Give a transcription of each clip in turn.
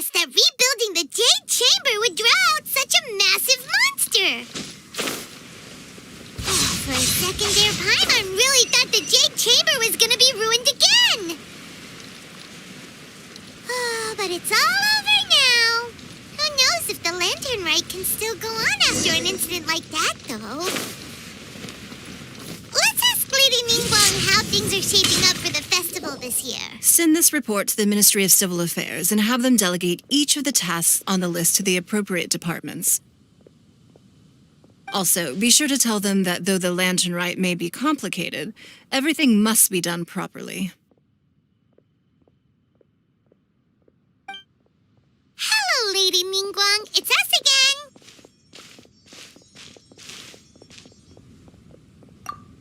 guessed that rebuilding the Jade Chamber would draw out such a massive monster. For a second there, Paimon really thought the Jade Chamber was gonna be ruined again. But it's all over now. Who knows if the Lantern Rite can still go on after an incident like that, though. Let's ask Lady Ningguang how things are shaping up for the festival this year. Send this report to the Ministry of Civil Affairs and have them delegate each of the tasks on the list to the appropriate departments. Also, be sure to tell them that though the Lantern Rite may be complicated, everything must be done properly. Hello, Lady Ningguang. It's us again.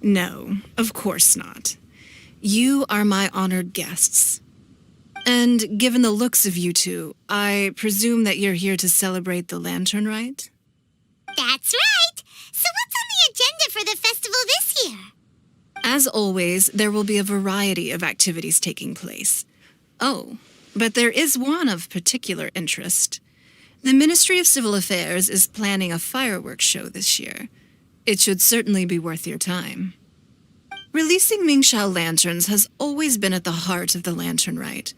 No, of course not. You are my honored guests. And given the looks of you two, I presume that you're here to celebrate the Lantern Rite? That's right. So what's on the agenda for the festival this year? As always, there will be a variety of activities taking place. Oh, but there is one of particular interest. The Ministry of Civil Affairs is planning a fireworks show this year. It should certainly be worth your time. Releasing Mingxiao lanterns has always been at the heart of the Lantern Rite.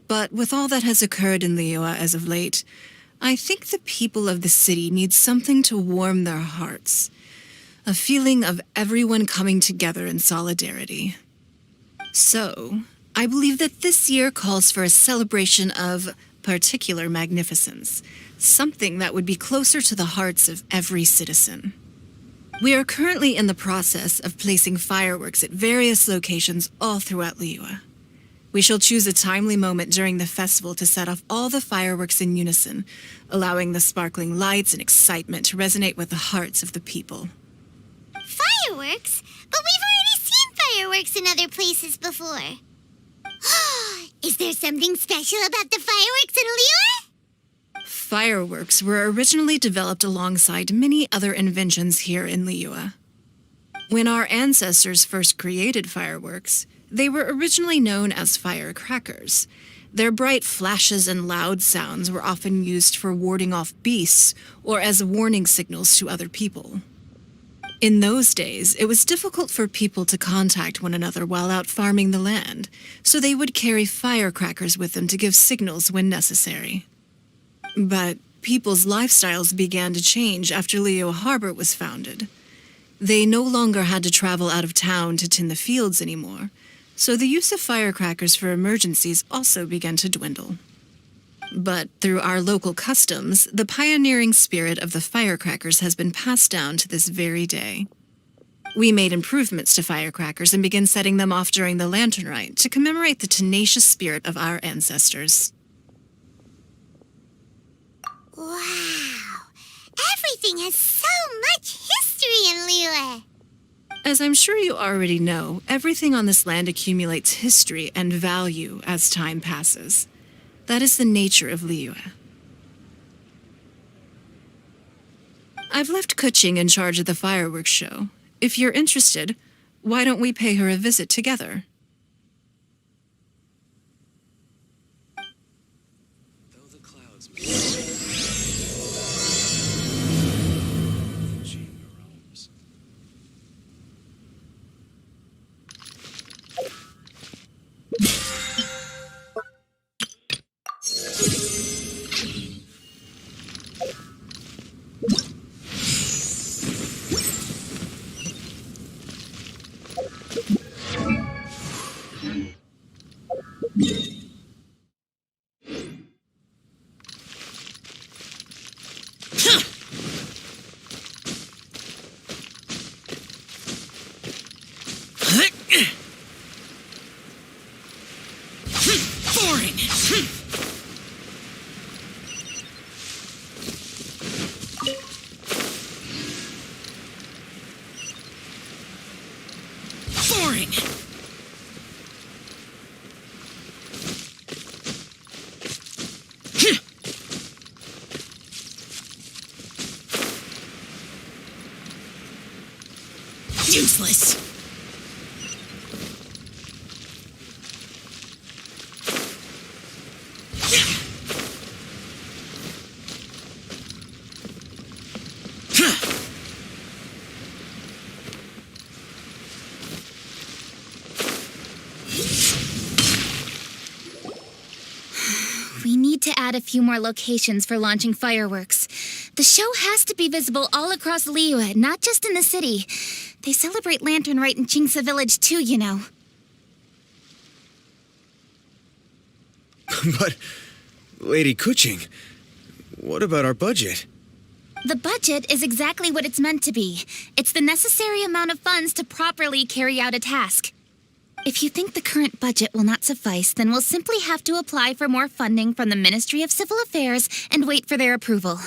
But with all that has occurred in Liyue as of late, I think the people of the city need something to warm their hearts. A feeling of everyone coming together in solidarity. So, I believe that this year calls for a celebration of particular magnificence. Something that would be closer to the hearts of every citizen. We are currently in the process of placing fireworks at various locations all throughout Liyue. We shall choose a timely moment during the festival to set off all the fireworks in unison, allowing the sparkling lights and excitement to resonate with the hearts of the people. Fireworks? But we've already seen fireworks in other places before. Is there something special about the fireworks in Liyue? Fireworks were originally developed alongside many other inventions here in Liyue. When our ancestors first created fireworks, they were originally known as firecrackers. Their bright flashes and loud sounds were often used for warding off beasts or as warning signals to other people. In those days, it was difficult for people to contact one another while out farming the land, so they would carry firecrackers with them to give signals when necessary. But people's lifestyles began to change after Liyue Harbor was founded. They no longer had to travel out of town to tend the fields anymore, so the use of firecrackers for emergencies also began to dwindle. But through our local customs, the pioneering spirit of the firecrackers has been passed down to this very day. We made improvements to firecrackers and began setting them off during the Lantern Rite to commemorate the tenacious spirit of our ancestors. Wow! Everything has so much history in Liyue! As I'm sure you already know, everything on this land accumulates history and value as time passes. That is the nature of Liyue. I've left Kuching in charge of the fireworks show. If you're interested, why don't we pay her a visit together? Though the clouds chamber roams. Boring! Useless! to add a few more locations for launching fireworks. The show has to be visible all across Liyue, not just in the city. They celebrate Lantern Rite in Jingsa Village too, you know. But, Lady Kuching, what about our budget? The budget is exactly what it's meant to be. It's the necessary amount of funds to properly carry out a task. If you think the current budget will not suffice, then we'll simply have to apply for more funding from the Ministry of Civil Affairs and wait for their approval.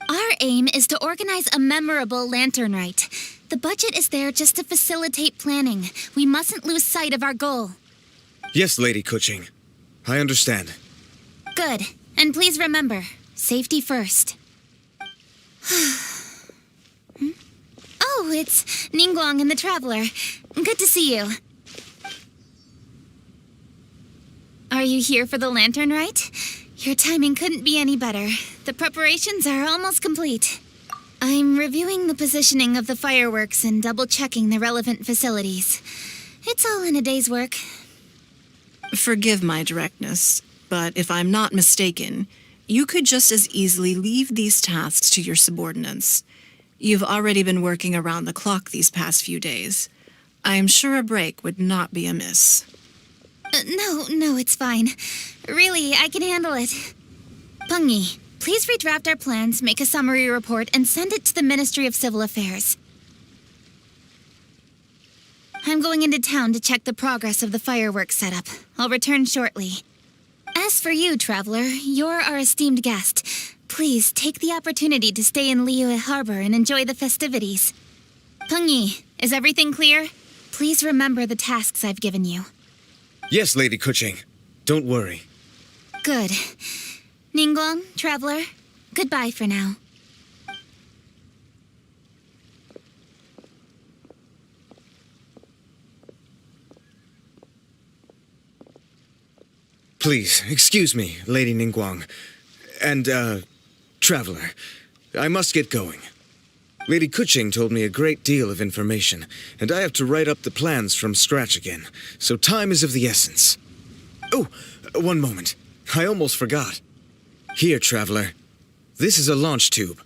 Our aim is to organize a memorable Lantern Rite. The budget is there just to facilitate planning. We mustn't lose sight of our goal. Yes, Lady Kuching. I understand. Good. And please remember, safety first. Oh, it's Ningguang and the Traveler. Good to see you. Are you here for the Lantern Rite? Your timing couldn't be any better. The preparations are almost complete. I'm reviewing the positioning of the fireworks and double-checking the relevant facilities. It's all in a day's work. Forgive my directness, but if I'm not mistaken, you could just as easily leave these tasks to your subordinates. You've already been working around the clock these past few days. I am sure a break would not be amiss. No, it's fine. Really, I can handle it. Pengyi, please redraft our plans, make a summary report, and send it to the Ministry of Civil Affairs. I'm going into town to check the progress of the fireworks setup. I'll return shortly. As for you, Traveler, you're our esteemed guest. Please take the opportunity to stay in Liyue Harbor and enjoy the festivities. Pengyi, is everything clear? Please remember the tasks I've given you. Yes, Lady Kuching. Don't worry. Good. Ningguang, Traveler, goodbye for now. Please, excuse me, Lady Ningguang. And, Traveler. I must get going. Lady Kuching told me a great deal of information, and I have to write up the plans from scratch again, so time is of the essence. Oh, one moment. I almost forgot. Here, Traveler. This is a launch tube.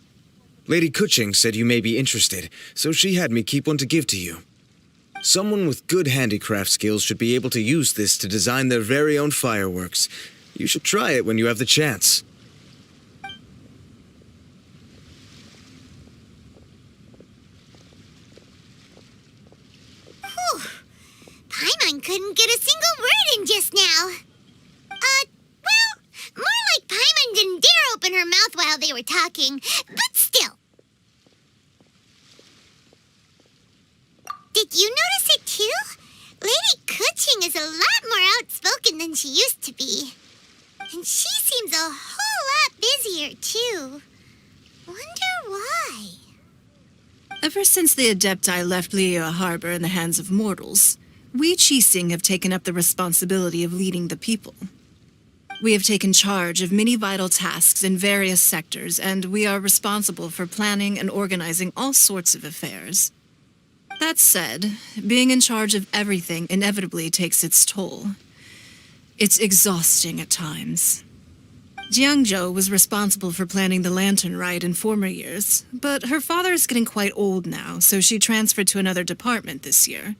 Lady Kuching said you may be interested, so she had me keep one to give to you. Someone with good handicraft skills should be able to use this to design their very own fireworks. You should try it when you have the chance. Paimon couldn't get a single word in just now. Well, more like Paimon didn't dare open her mouth while they were talking, but still. Did you notice it too? Lady Kuching is a lot more outspoken than she used to be. And she seems a whole lot busier too. Wonder why? Ever since the Adepti left Liyue Harbor in the hands of mortals, we Qixing have taken up the responsibility of leading the people. We have taken charge of many vital tasks in various sectors, and we are responsible for planning and organizing all sorts of affairs. That said, being in charge of everything inevitably takes its toll. It's exhausting at times. Jiangzhou was responsible for planning the Lantern Rite in former years, but her father is getting quite old now, so she transferred to another department this year.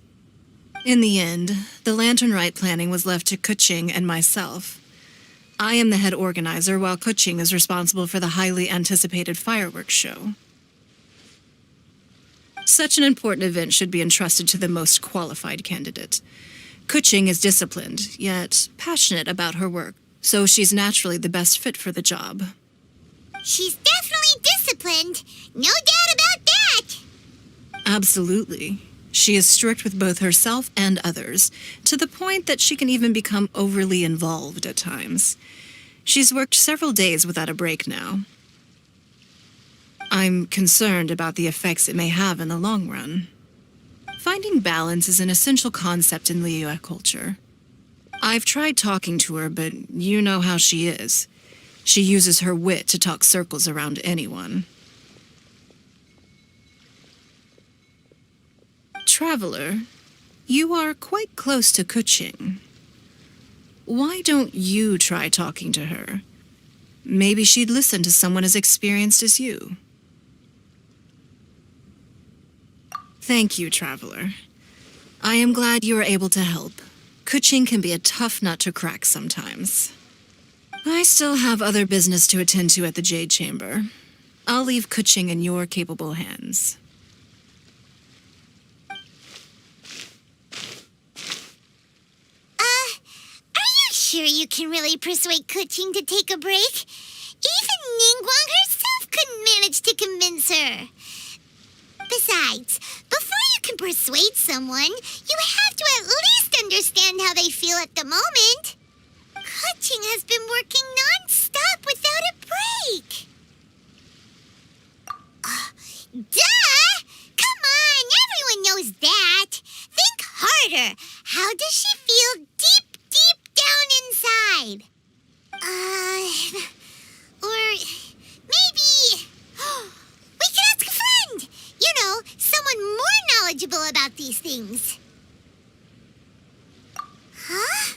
In the end, the Lantern Rite planning was left to Kuching and myself. I am the head organizer, while Kuching is responsible for the highly anticipated fireworks show. Such an important event should be entrusted to the most qualified candidate. Kuching is disciplined, yet passionate about her work, so she's naturally the best fit for the job. She's definitely disciplined. No doubt about that. Absolutely. She is strict with both herself and others, to the point that she can even become overly involved at times. She's worked several days without a break now. I'm concerned about the effects it may have in the long run. Finding balance is an essential concept in Liyue culture. I've tried talking to her, but you know how she is. She uses her wit to talk circles around anyone. Traveler, you are quite close to Kuching. Why don't you try talking to her? Maybe she'd listen to someone as experienced as you. Thank you, Traveler. I am glad you were able to help. Kuching can be a tough nut to crack sometimes. I still have other business to attend to at the Jade Chamber. I'll leave Kuching in your capable hands. Are you sure you can really persuade Kuching to take a break? Even Ningguang herself couldn't manage to convince her. Besides, before you can persuade someone, you have to at least understand how they feel at the moment. Kuching has been working non-stop without a break. Duh! Come on, everyone knows that. Think harder. How does she feel deep, deep down inside? Or maybe we can ask a friend. You know, someone more knowledgeable about these things. Huh?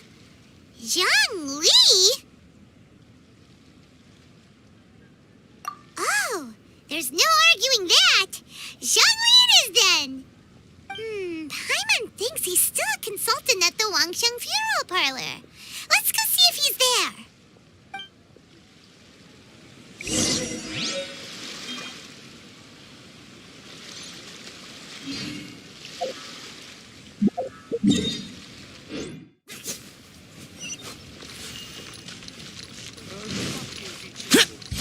Zhang Li? Oh, there's no arguing that. Zhang Li it is then. Paimon thinks he's still a consultant at the Wangsheng Funeral Parlor. Let's go see if he's there.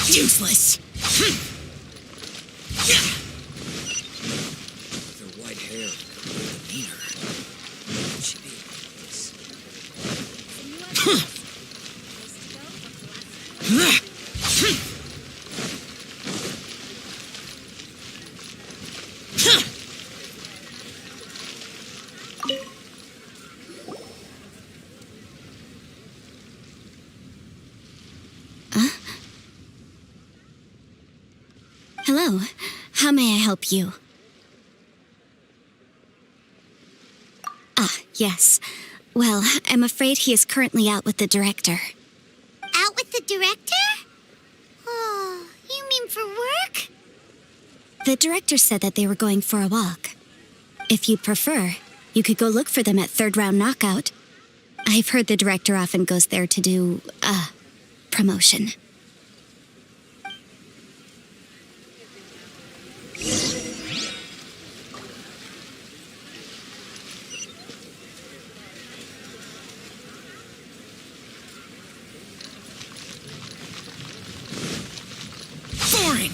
Useless! With her white hair and demeanor, she'd be Hello. How may I help you? Ah, yes. Well, I'm afraid he is currently out with the director. Out with the director? Oh, you mean for work? The director said that they were going for a walk. If you'd prefer, you could go look for them at Third Round Knockout. I've heard the director often goes there to do, promotion. boring!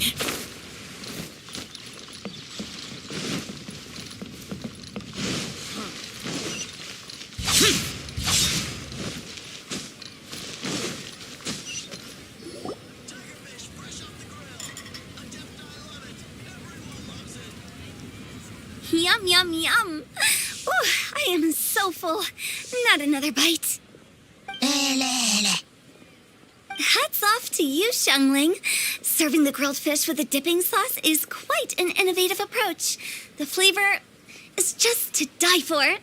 Yum, yum, yum. Ooh, I am so full. Not another bite. Hats off to you, Xiangling. Serving the grilled fish with a dipping sauce is quite an innovative approach. The flavor is just to die for.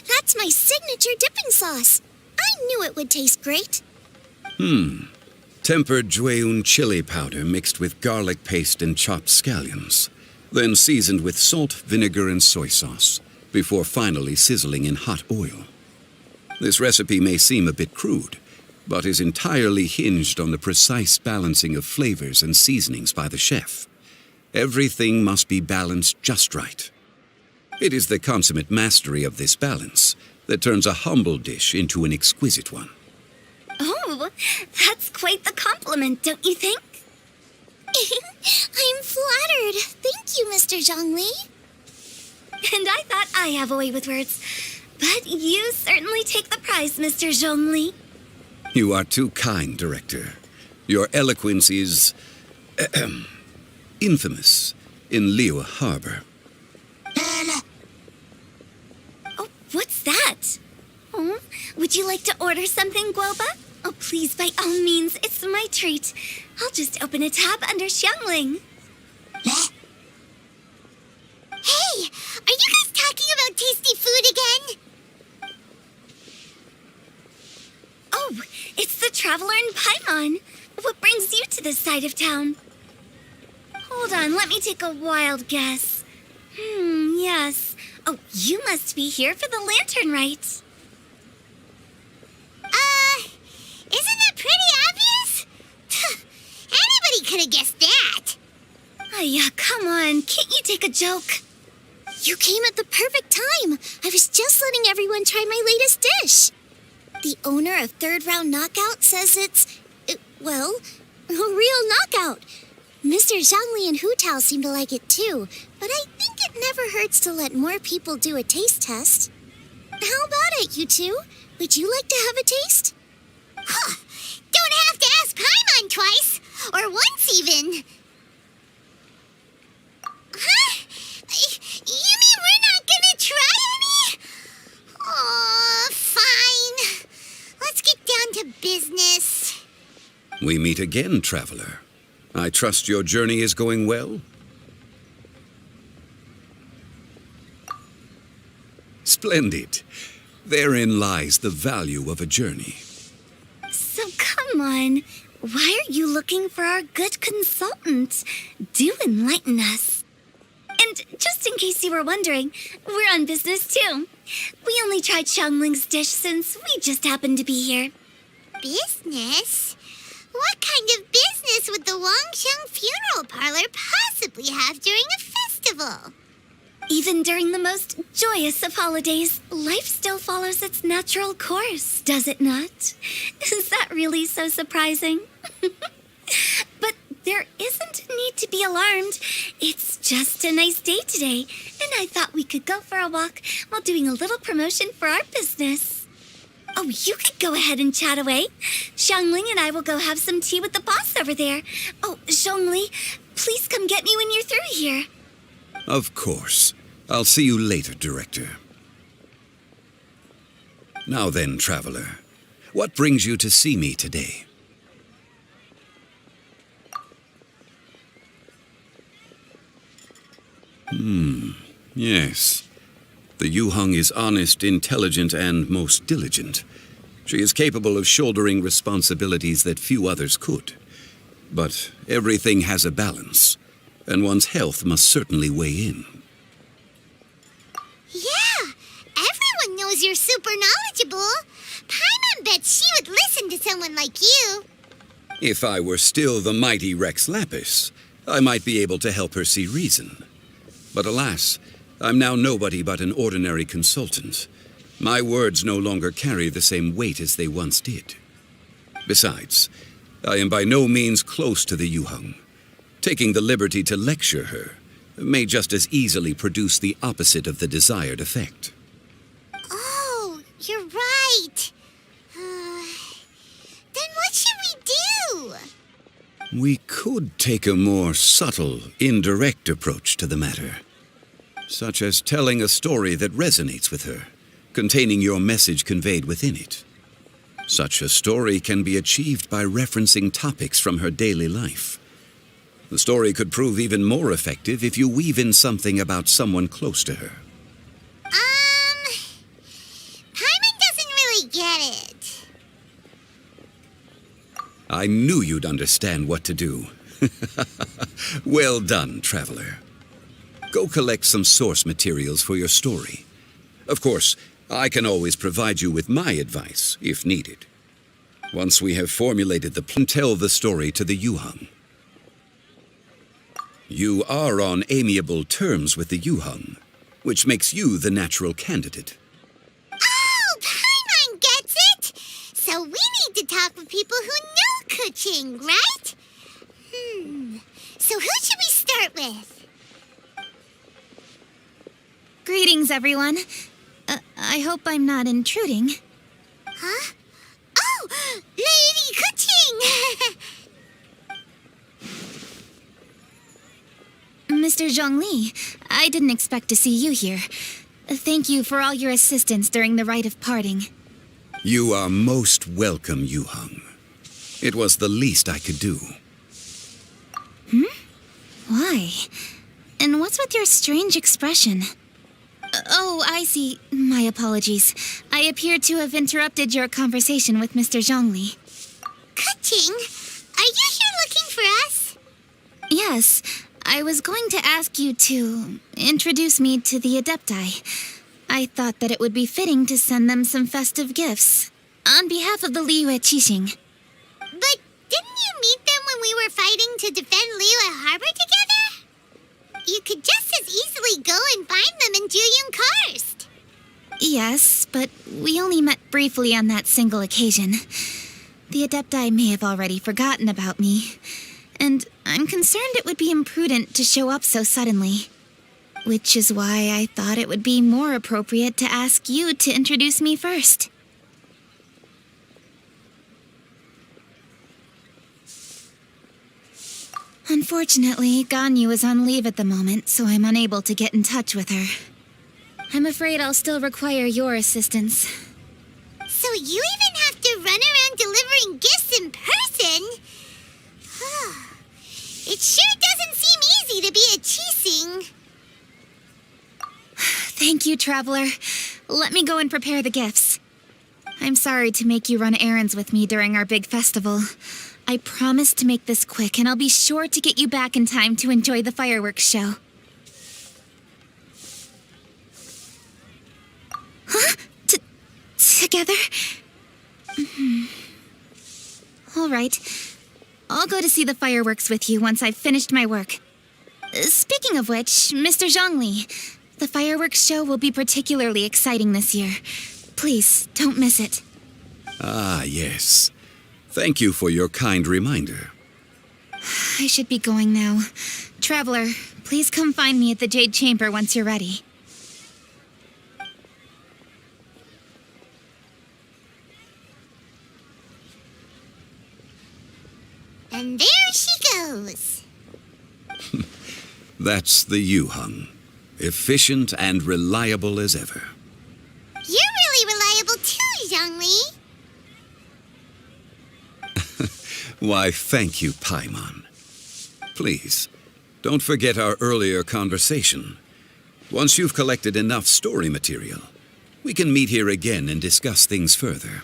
That's my signature dipping sauce. I knew it would taste great. Tempered Jueyun chili powder mixed with garlic paste and chopped scallions, then seasoned with salt, vinegar, and soy sauce, before finally sizzling in hot oil. This recipe may seem a bit crude, but is entirely hinged on the precise balancing of flavors and seasonings by the chef. Everything must be balanced just right. It is the consummate mastery of this balance that turns a humble dish into an exquisite one. Oh, that's quite the compliment, don't you think? I'm flattered. Thank you, Mr. Zhongli. And I thought I have a way with words. But you certainly take the prize, Mr. Zhongli. You are too kind, Director. Your eloquence is infamous in Liyue Harbor. Oh, what's that? Oh, would you like to order something, Guoba? Oh, please, by all means, it's my treat. I'll just open a tab under Xiangling. Hey, are you guys talking about tasty food again? Oh, it's the traveler in Paimon. What brings you to this side of town? Hold on, let me take a wild guess. Yes. Oh, you must be here for the lantern rite. Isn't that pretty obvious? Anybody could have guessed that. Yeah, come on. Can't you take a joke? You came at the perfect time. I was just letting everyone try my latest dish. The owner of Third Round Knockout says well, a real knockout. Mr. Zhangli and Hu Tao seem to like it too, but I think it never hurts to let more people do a taste test. How about it, you two? Would you like to have a taste? Huh. Don't have to ask Paimon twice. Or once even. Huh? You mean we're not gonna try any? Oh, fine. Let's get down to business. We meet again, traveler. I trust your journey is going well? Splendid. Therein lies the value of a journey. So come on. Why are you looking for our good consultant? Do enlighten us. And just in case you were wondering, we're on business too. We only tried Xiangling's dish since we just happened to be here. Business? What kind of business would the Wangsheng Funeral Parlor possibly have during a festival? Even during the most joyous of holidays, life still follows its natural course, does it not? Is that really so surprising? But there isn't a need to be alarmed. It's just a nice day today, and I thought we could go for a walk while doing a little promotion for our business. Oh, you could go ahead and chat away. Xiangling and I will go have some tea with the boss over there. Oh, Zhongli, please come get me when you're through here. Of course. I'll see you later, Director. Now then, traveler, what brings you to see me today? Yes. The Yuheng is honest, intelligent, and most diligent. She is capable of shouldering responsibilities that few others could. But everything has a balance, and one's health must certainly weigh in. Yeah, everyone knows you're super knowledgeable. Paimon bets she would listen to someone like you. If I were still the mighty Rex Lapis, I might be able to help her see reason. But alas, I'm now nobody but an ordinary consultant. My words no longer carry the same weight as they once did. Besides, I am by no means close to the Yuheng. Taking the liberty to lecture her may just as easily produce the opposite of the desired effect. Oh, you're right. Then what should we do? We could take a more subtle, indirect approach to the matter, such as telling a story that resonates with her, containing your message conveyed within it. Such a story can be achieved by referencing topics from her daily life. The story could prove even more effective if you weave in something about someone close to her. Paimon doesn't really get it. I knew you'd understand what to do. Well done, traveler. Go collect some source materials for your story. Of course, I can always provide you with my advice, if needed. Once we have formulated the plan, tell the story to the Yuheng. You are on amiable terms with the Yuheng, which makes you the natural candidate. Oh, Paimon gets it! So we need to talk with people who know Kuching, right? So who should we start with? Greetings, everyone. I hope I'm not intruding. Huh? Oh, Lady Kuching! Mr. Zhongli, I didn't expect to see you here. Thank you for all your assistance during the rite of parting. You are most welcome, Yuheng. It was the least I could do. Why? And what's with your strange expression? Oh, I see. My apologies. I appear to have interrupted your conversation with Mr. Zhongli. Kuching, are you here looking for us? Yes, I was going to ask you to introduce me to the Adepti. I thought that it would be fitting to send them some festive gifts. On behalf of the Liyue Qixing. But didn't you meet them when we were fighting to defend Liyue Harbor together? You could just as easily go and find them in Juyun Karst. Yes, but we only met briefly on that single occasion. The Adepti may have already forgotten about me, and I'm concerned it would be imprudent to show up so suddenly. Which is why I thought it would be more appropriate to ask you to introduce me first. Unfortunately, Ganyu is on leave at the moment, so I'm unable to get in touch with her. I'm afraid I'll still require your assistance. So you even have to run around delivering gifts in person? It sure doesn't seem easy to be a Qixing. Thank you, Traveler. Let me go and prepare the gifts. I'm sorry to make you run errands with me during our big festival. I promise to make this quick, and I'll be sure to get you back in time to enjoy the fireworks show. Huh? Together? All right. I'll go to see the fireworks with you once I've finished my work. Speaking of which, Mr. Zhongli, the fireworks show will be particularly exciting this year. Please, don't miss it. Ah, yes. Thank you for your kind reminder. I should be going now. Traveler, please come find me at the Jade Chamber once you're ready. And there she goes. That's the Yuheng. Efficient and reliable as ever. You're really reliable too, Zhongli. Why, thank you, Paimon. Please, don't forget our earlier conversation. Once you've collected enough story material, we can meet here again and discuss things further.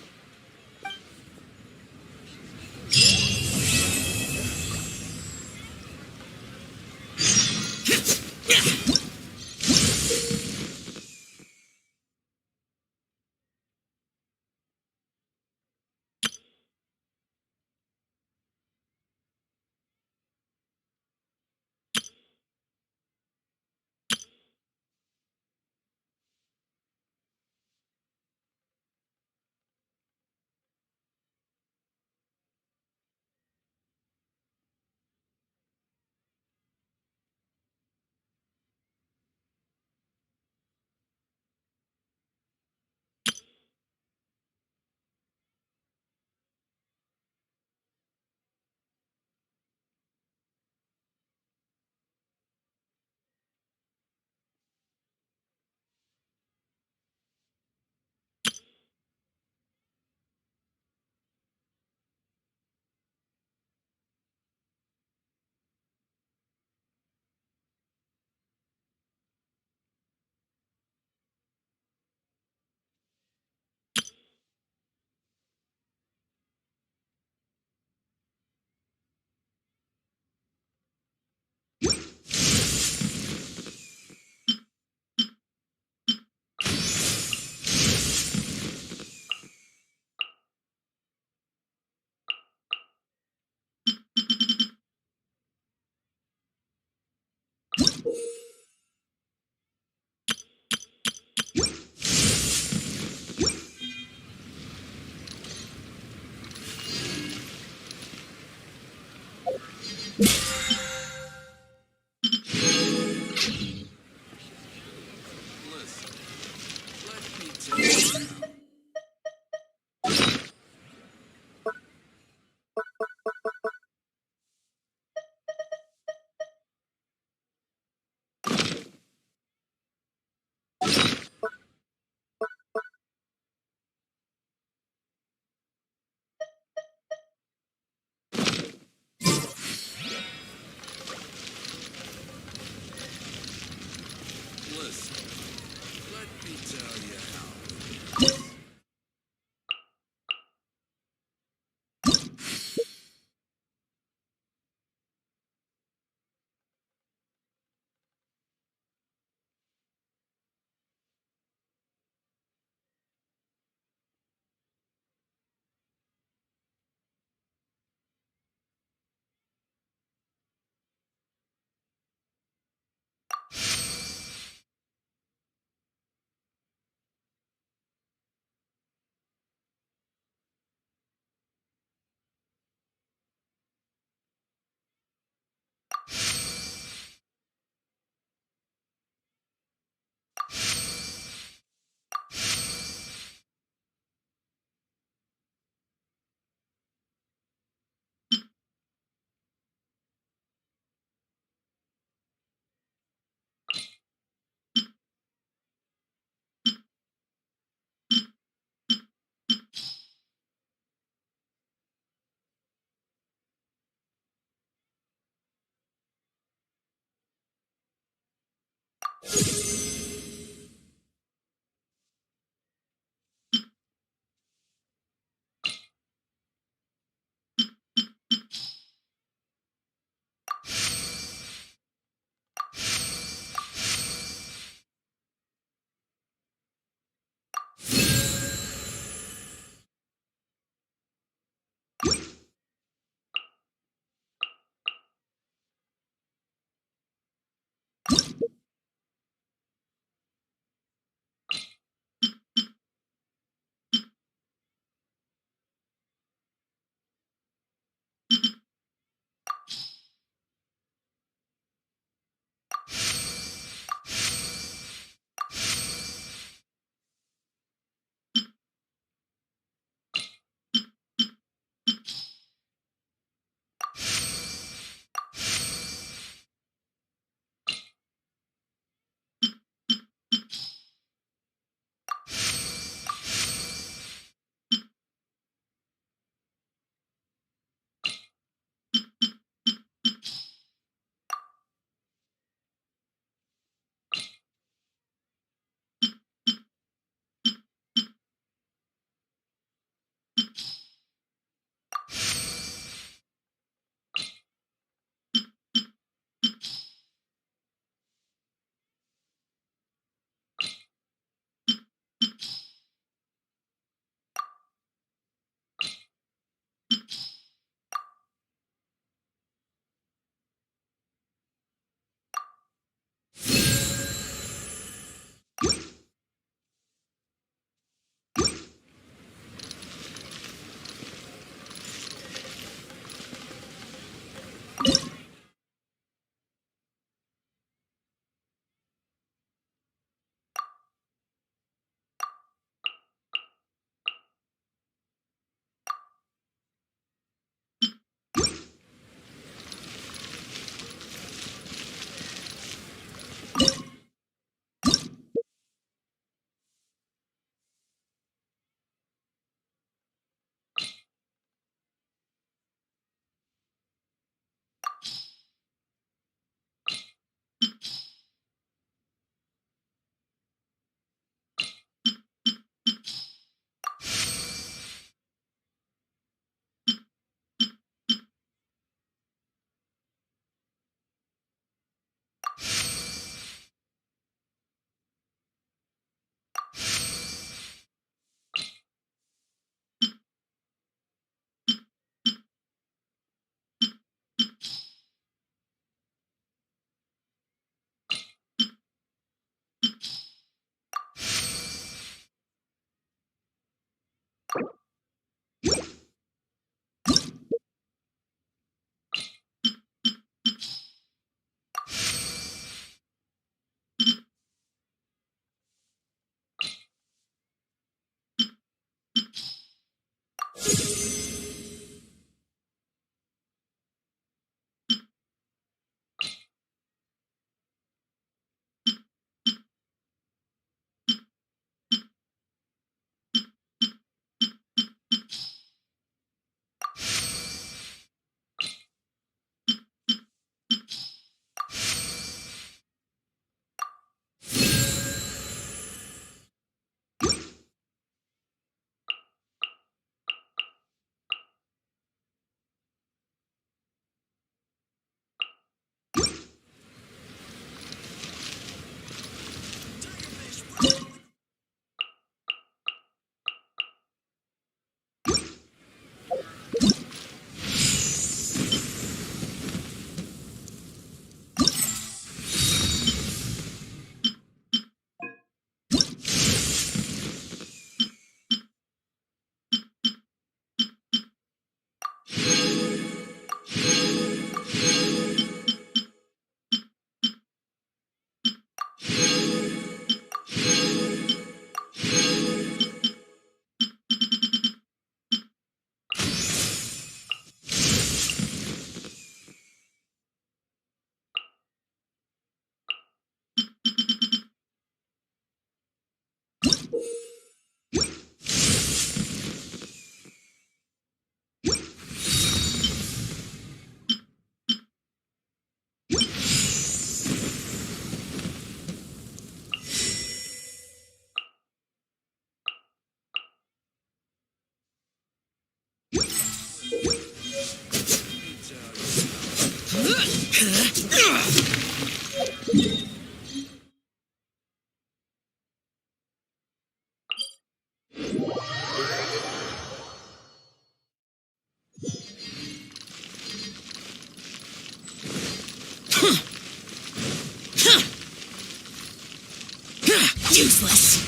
Useless.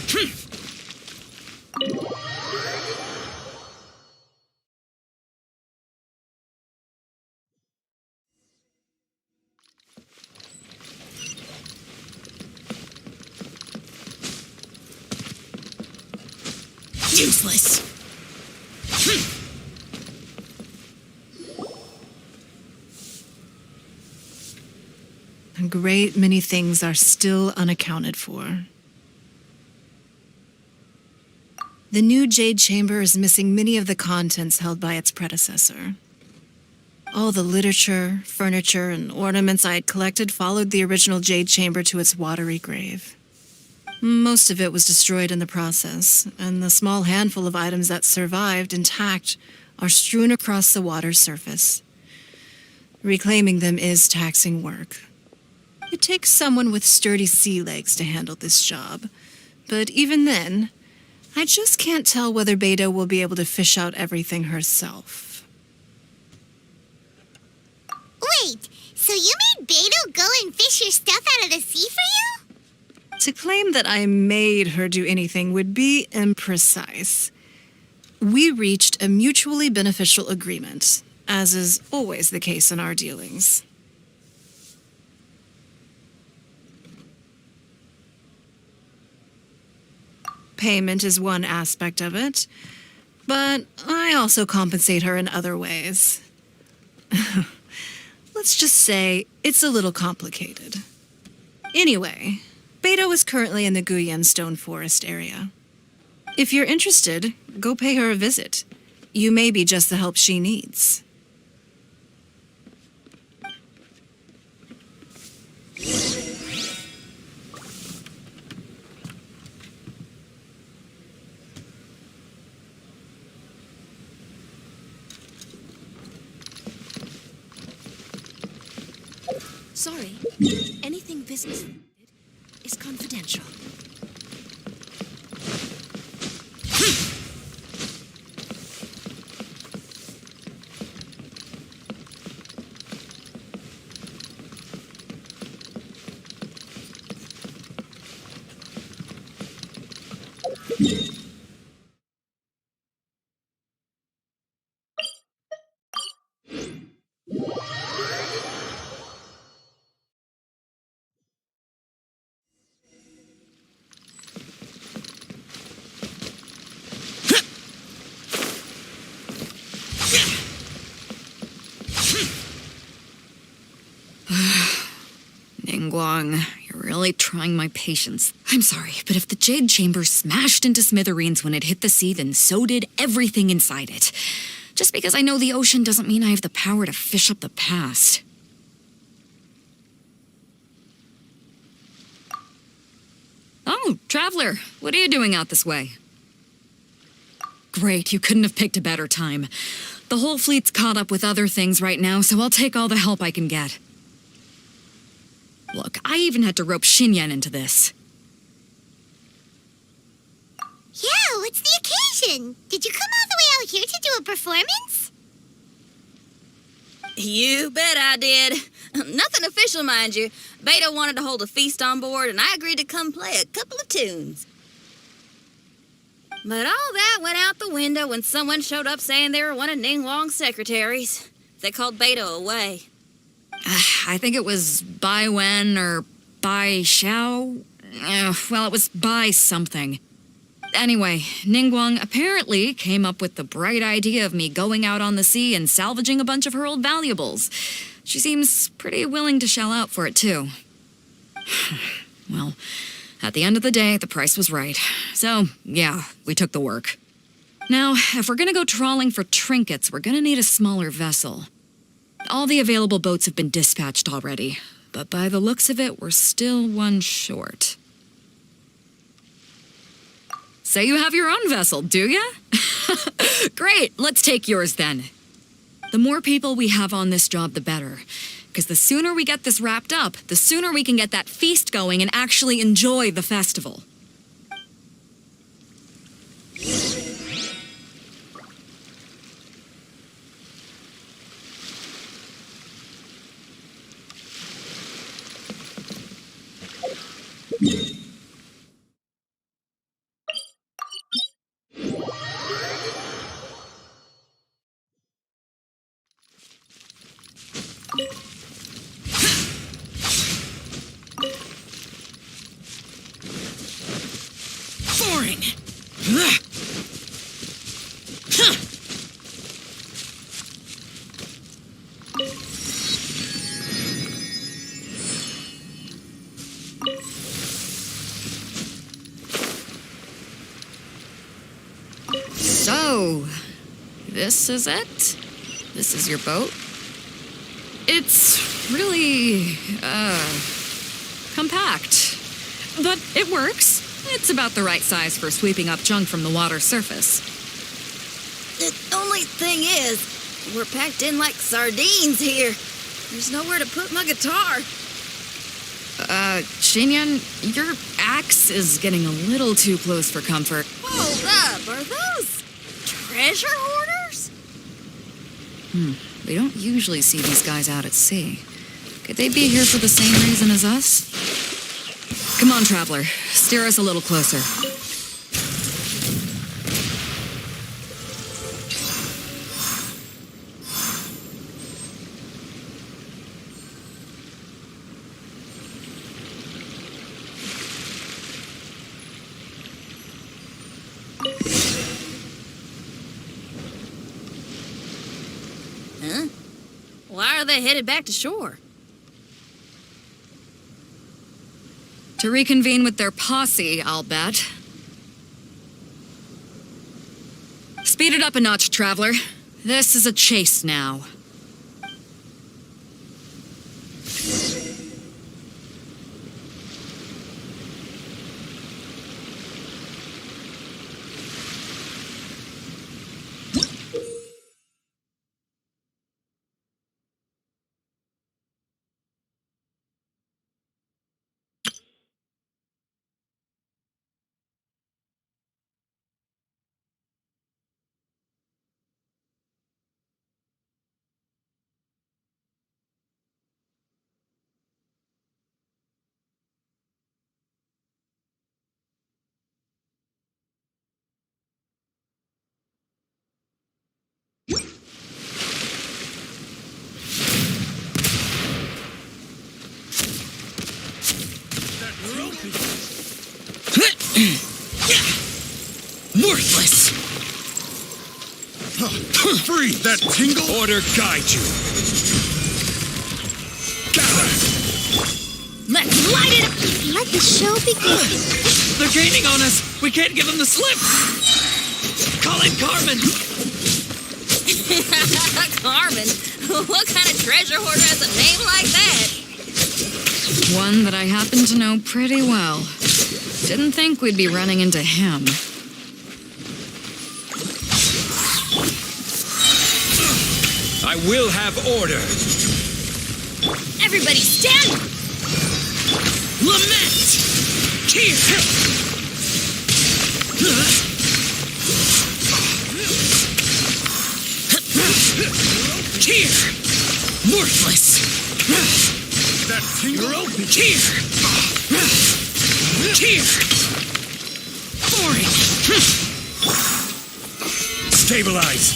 Useless. A great many things are still unaccounted for. The new Jade Chamber is missing many of the contents held by its predecessor. All the literature, furniture, and ornaments I had collected followed the original Jade Chamber to its watery grave. Most of it was destroyed in the process, and the small handful of items that survived intact are strewn across the water's surface. Reclaiming them is taxing work. It takes someone with sturdy sea legs to handle this job, but even then, I just can't tell whether Beto will be able to fish out everything herself. Wait, so you made Beto go and fish your stuff out of the sea for you? To claim that I made her do anything would be imprecise. We reached a mutually beneficial agreement, as is always the case in our dealings. Payment is one aspect of it, but I also compensate her in other ways. Let's just say it's a little complicated. Anyway, Beto is currently in the Guyan Stone Forest area. If you're interested, go pay her a visit. You may be just the help she needs. Sorry, anything business is confidential. Ningguang, you're really trying my patience. I'm sorry, but if the Jade Chamber smashed into smithereens when it hit the sea, then so did everything inside it. Just because I know the ocean doesn't mean I have the power to fish up the past. Oh, Traveler, what are you doing out this way? Great, you couldn't have picked a better time. The whole fleet's caught up with other things right now, so I'll take all the help I can get. Look, I even had to rope Xinyan into this. Yeah, what's the occasion? Did you come all the way out here to do a performance? You bet I did. Nothing official, mind you. Beto wanted to hold a feast on board, and I agreed to come play a couple of tunes. But all that went out the window when someone showed up saying they were one of Ningguang's secretaries. They called Beto away. I think it was Bai Wen or Bai Xiao. Well, it was Bai something. Anyway, Ningguang apparently came up with the bright idea of me going out on the sea and salvaging a bunch of her old valuables. She seems pretty willing to shell out for it, too. Well, at the end of the day, the price was right. So, yeah, we took the work. Now, if we're gonna go trawling for trinkets, we're gonna need a smaller vessel. All the available boats have been dispatched already, but by the looks of it, we're still one short. So you have your own vessel, do ya? Great, let's take yours then. The more people we have on this job, the better. Because the sooner we get this wrapped up, the sooner we can get that feast going and actually enjoy the festival. So, this is it? This is your boat? It's really, compact. But it works. It's about the right size for sweeping up junk from the water's surface. The only thing is, we're packed in like sardines here. There's nowhere to put my guitar. Shinyan, your axe is getting a little too close for comfort. Hold up, are those treasure hoarders? We don't usually see these guys out at sea. Could they be here for the same reason as us? Come on, traveler. Steer us a little closer. Huh? Why are they headed back to shore? To reconvene with their posse, I'll bet. Speed it up a notch, traveler. This is a chase now. Worthless! Free that tingle! Order guide you! Let's light it up! Let the show begin. They're gaining on us! We can't give them the slip! Call in Carmen! Carmen? What kind of treasure hoarder has a name like that? One that I happen to know pretty well. Didn't think we'd be running into him. I will have order! Everybody stand! Lament! Here! Here! Worthless! That tingle! You're open! Here! Here! Boring! Stabilize!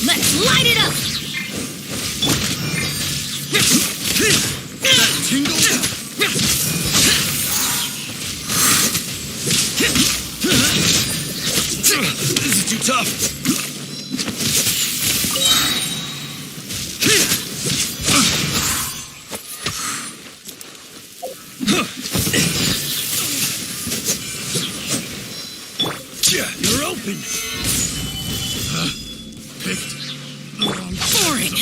Let's light it up! That tingle! This is too tough! You're open! Picked the wrong Boring!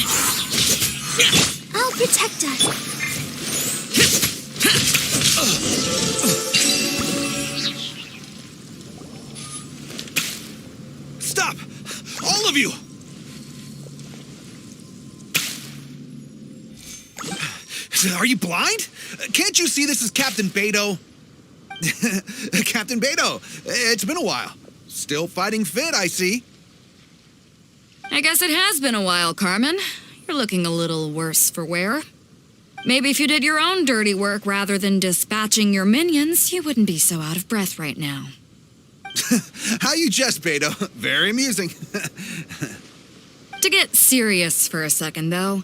I'll protect us. Stop! All of you! Are you blind? Can't you see this is Captain Beto? Captain Beto, it's been a while. Still fighting fit, I see. I guess it has been a while, Carmen. You're looking a little worse for wear. Maybe if you did your own dirty work rather than dispatching your minions, you wouldn't be so out of breath right now. How you jest, Beto. Very amusing. To get serious for a second, though,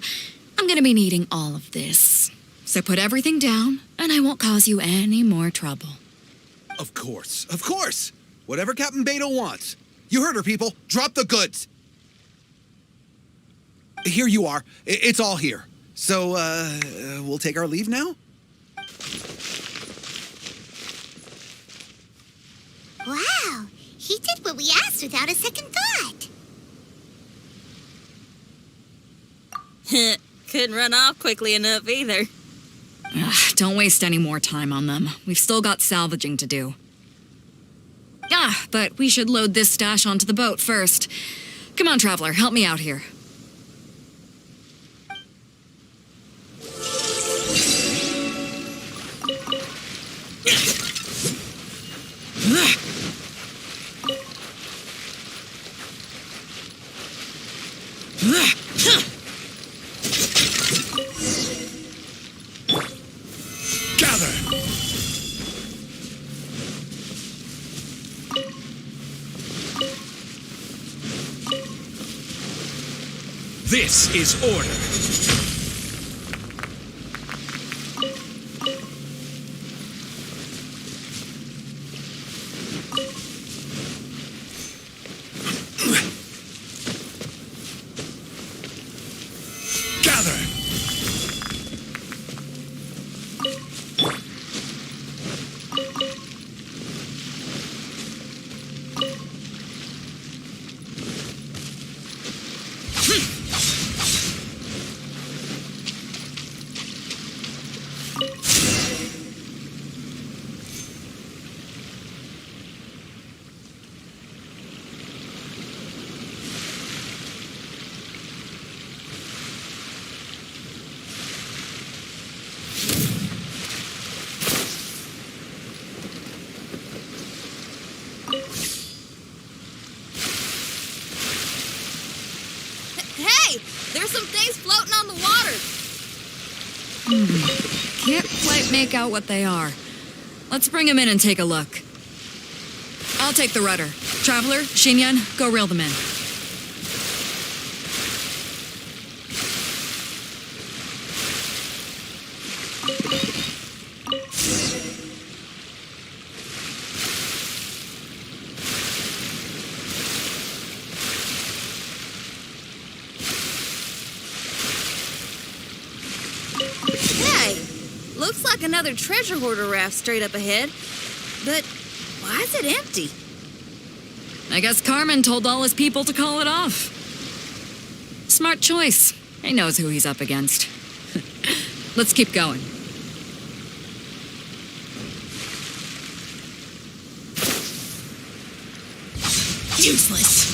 I'm gonna be needing all of this. So put everything down, and I won't cause you any more trouble. Of course, of course. Whatever Captain Beto wants. You heard her, people. Drop the goods. Here you are. It's all here. So, we'll take our leave now? Wow, he did what we asked without a second thought. Couldn't run off quickly enough either. Ugh, don't waste any more time on them. We've still got salvaging to do. But we should load this stash onto the boat first. Come on, Traveler, help me out here. This is order. Hey, there's some things floating on the water. Can't quite make out what they are. Let's bring them in and take a look. I'll take the rudder. Traveler, Xinyan, go reel them in. Hey, looks like another treasure hoarder raft straight up ahead. But why is it empty? I guess Carmen told all his people to call it off. Smart choice. He knows who he's up against. Let's keep going. Useless.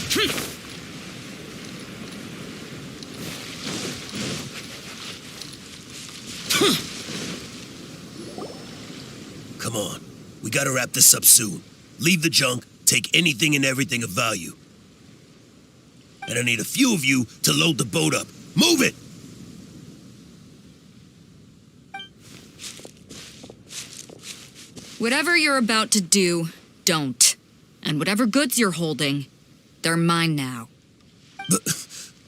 Come on. We gotta wrap this up soon. Leave the junk, take anything and everything of value. And I need a few of you to load the boat up. Move it! Whatever you're about to do, don't. And whatever goods you're holding, they're mine now.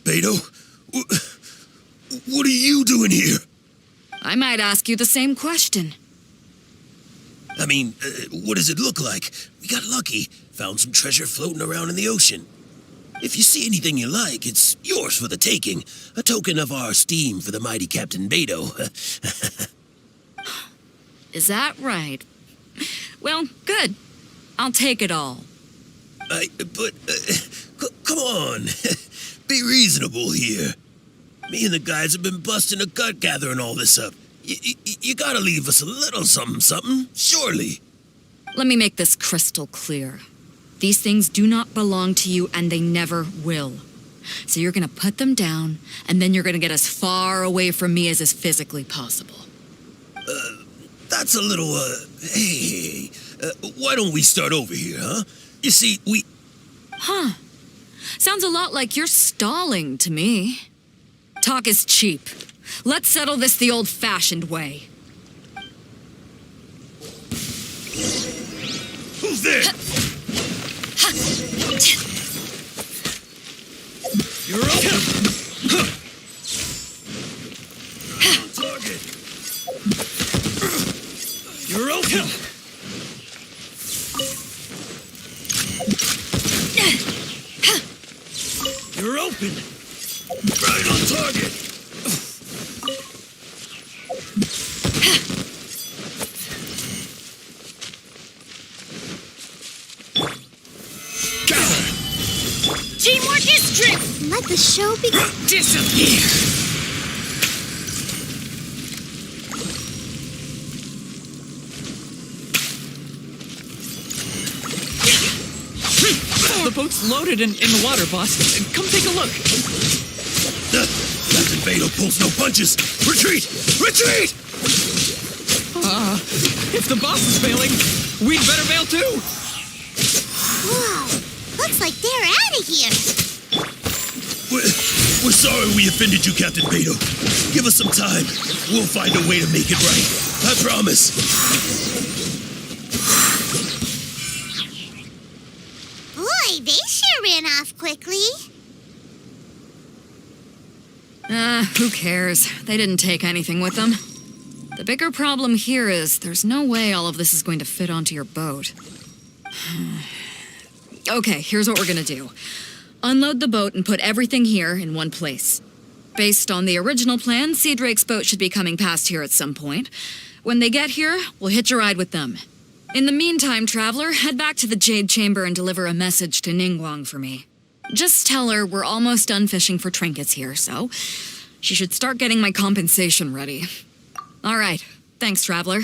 Beto? What are you doing here? I might ask you the same question. I mean, what does it look like? We got lucky. Found some treasure floating around in the ocean. If you see anything you like, it's yours for the taking. A token of our esteem for the mighty Captain Beto. Is that right? Well, good. I'll take it all. Come on. Be reasonable here. Me and the guys have been busting a gut gathering all this up. You gotta leave us a little something, surely. Let me make this crystal clear. These things do not belong to you, and they never will. So you're gonna put them down, and then you're gonna get as far away from me as is physically possible. That's a little, hey, why don't we start over here, huh? You see, Huh. Sounds a lot like you're stalling to me. Talk is cheap. Let's settle this the old-fashioned way. Who's there? You're up. On target. You're open. weapon. Right on target. Got her. Teamwork is strength. Let the show begin. Disappear! The boat's loaded in the water, boss. Come take a look. Captain Beto pulls no punches. Retreat! Retreat! If the boss is failing, we'd better bail too. Whoa, looks like they're out of here. We're sorry we offended you, Captain Beto. Give us some time. We'll find a way to make it right. I promise. Boy, they sure ran off quickly. Who cares? They didn't take anything with them. The bigger problem here is there's no way all of this is going to fit onto your boat. Okay, here's what we're gonna do. Unload the boat and put everything here in one place. Based on the original plan, Sea Drake's boat should be coming past here at some point. When they get here, we'll hitch a ride with them. In the meantime, traveler, head back to the Jade Chamber and deliver a message to Ningguang for me. Just tell her we're almost done fishing for trinkets here, so she should start getting my compensation ready. All right, thanks, traveler.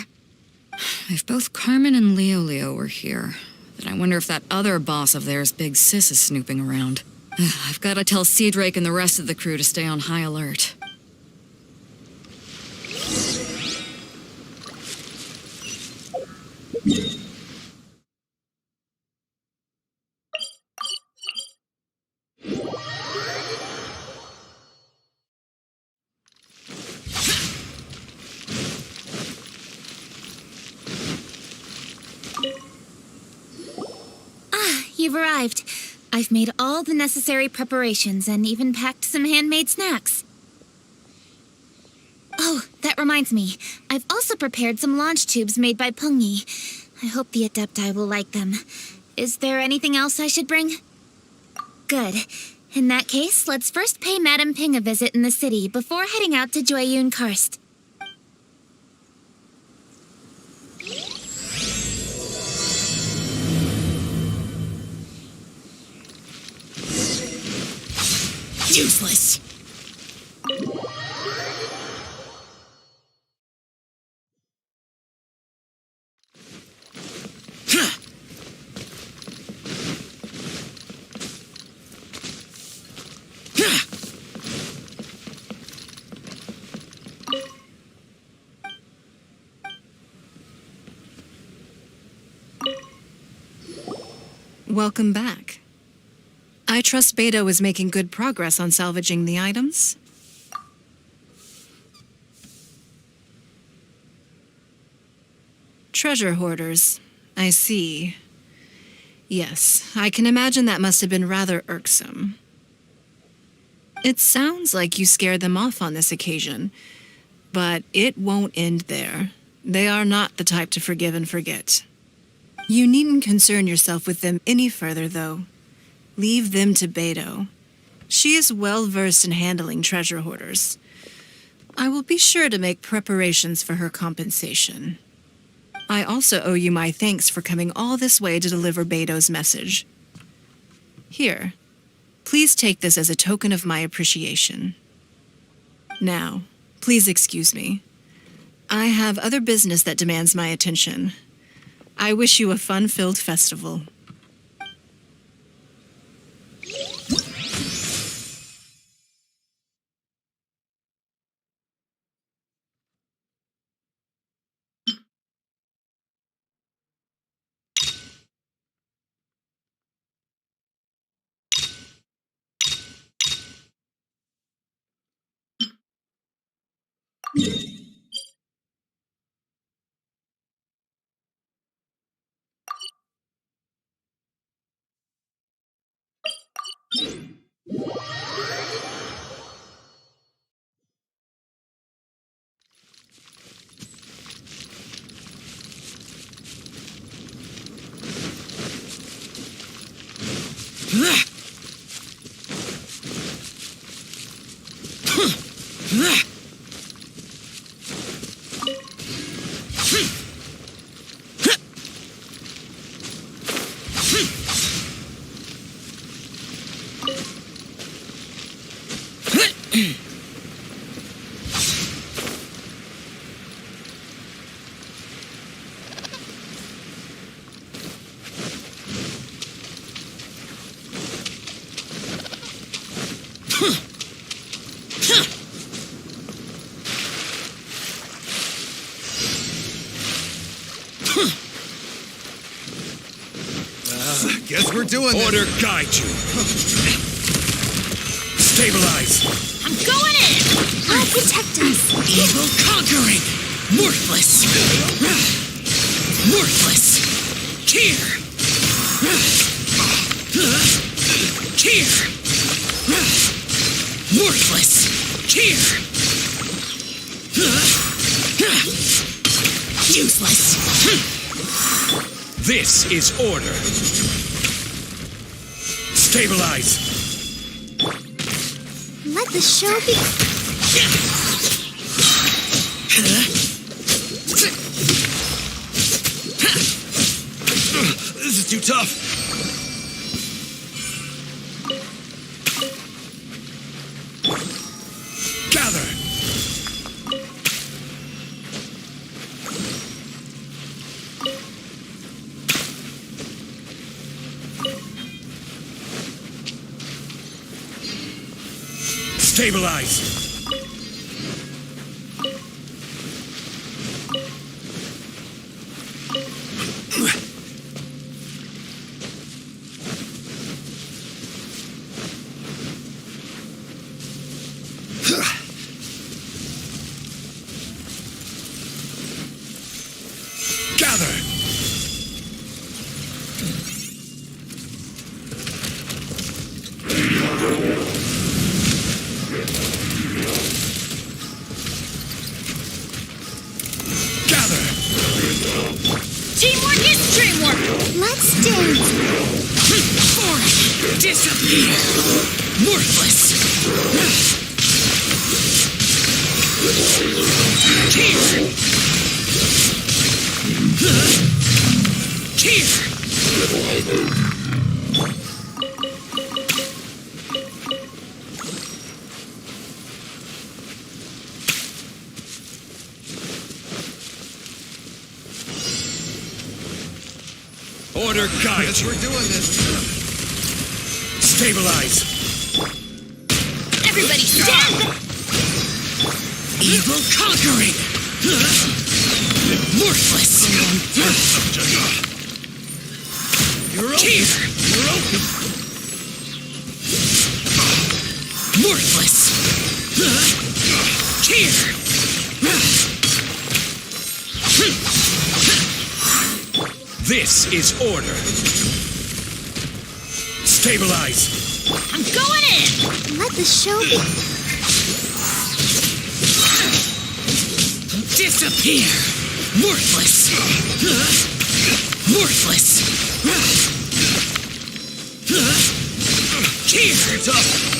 If both Carmen and Leo were here, then I wonder if that other boss of theirs, Big Sis, is snooping around. I've got to tell Sea Drake and the rest of the crew to stay on high alert. You've arrived. I've made all the necessary preparations and even packed some handmade snacks. Oh, that reminds me. I've also prepared some launch tubes made by Pungi. I hope the Adepti will like them. Is there anything else I should bring? Good. In that case, let's first pay Madame Ping a visit in the city before heading out to Jueyun Karst. Useless. Welcome back. I trust Beto is making good progress on salvaging the items. Treasure hoarders. I see. Yes, I can imagine that must have been rather irksome. It sounds like you scared them off on this occasion, but it won't end there. They are not the type to forgive and forget. You needn't concern yourself with them any further, though. Leave them to Beto. She is well versed in handling treasure hoarders. I will be sure to make preparations for her compensation. I also owe you my thanks for coming all this way to deliver Beto's message. Here, please take this as a token of my appreciation. Now, please excuse me. I have other business that demands my attention. I wish you a fun-filled festival. Guess we're doing this. Order guide you. Stabilize. I'm going in! I'll protect us. Evil conquering! Worthless! Worthless! Here! Here! Worthless! Here! Useless! This is order. Stabilize. Let the show be. This is too tough. Gather. Stabilize. Gather. Teamwork is dreamwork! Let's dance. Force! Disappear! Worthless! Here! Order guide Guess you. we're doing this. Stabilize. Everybody stand! Evil conquering! Worthless! You're open. Here! You're open. Worthless! Here! This is order. Stabilize. I'm going in! Let the show be. Disappear! Worthless! Worthless! Here! It's up.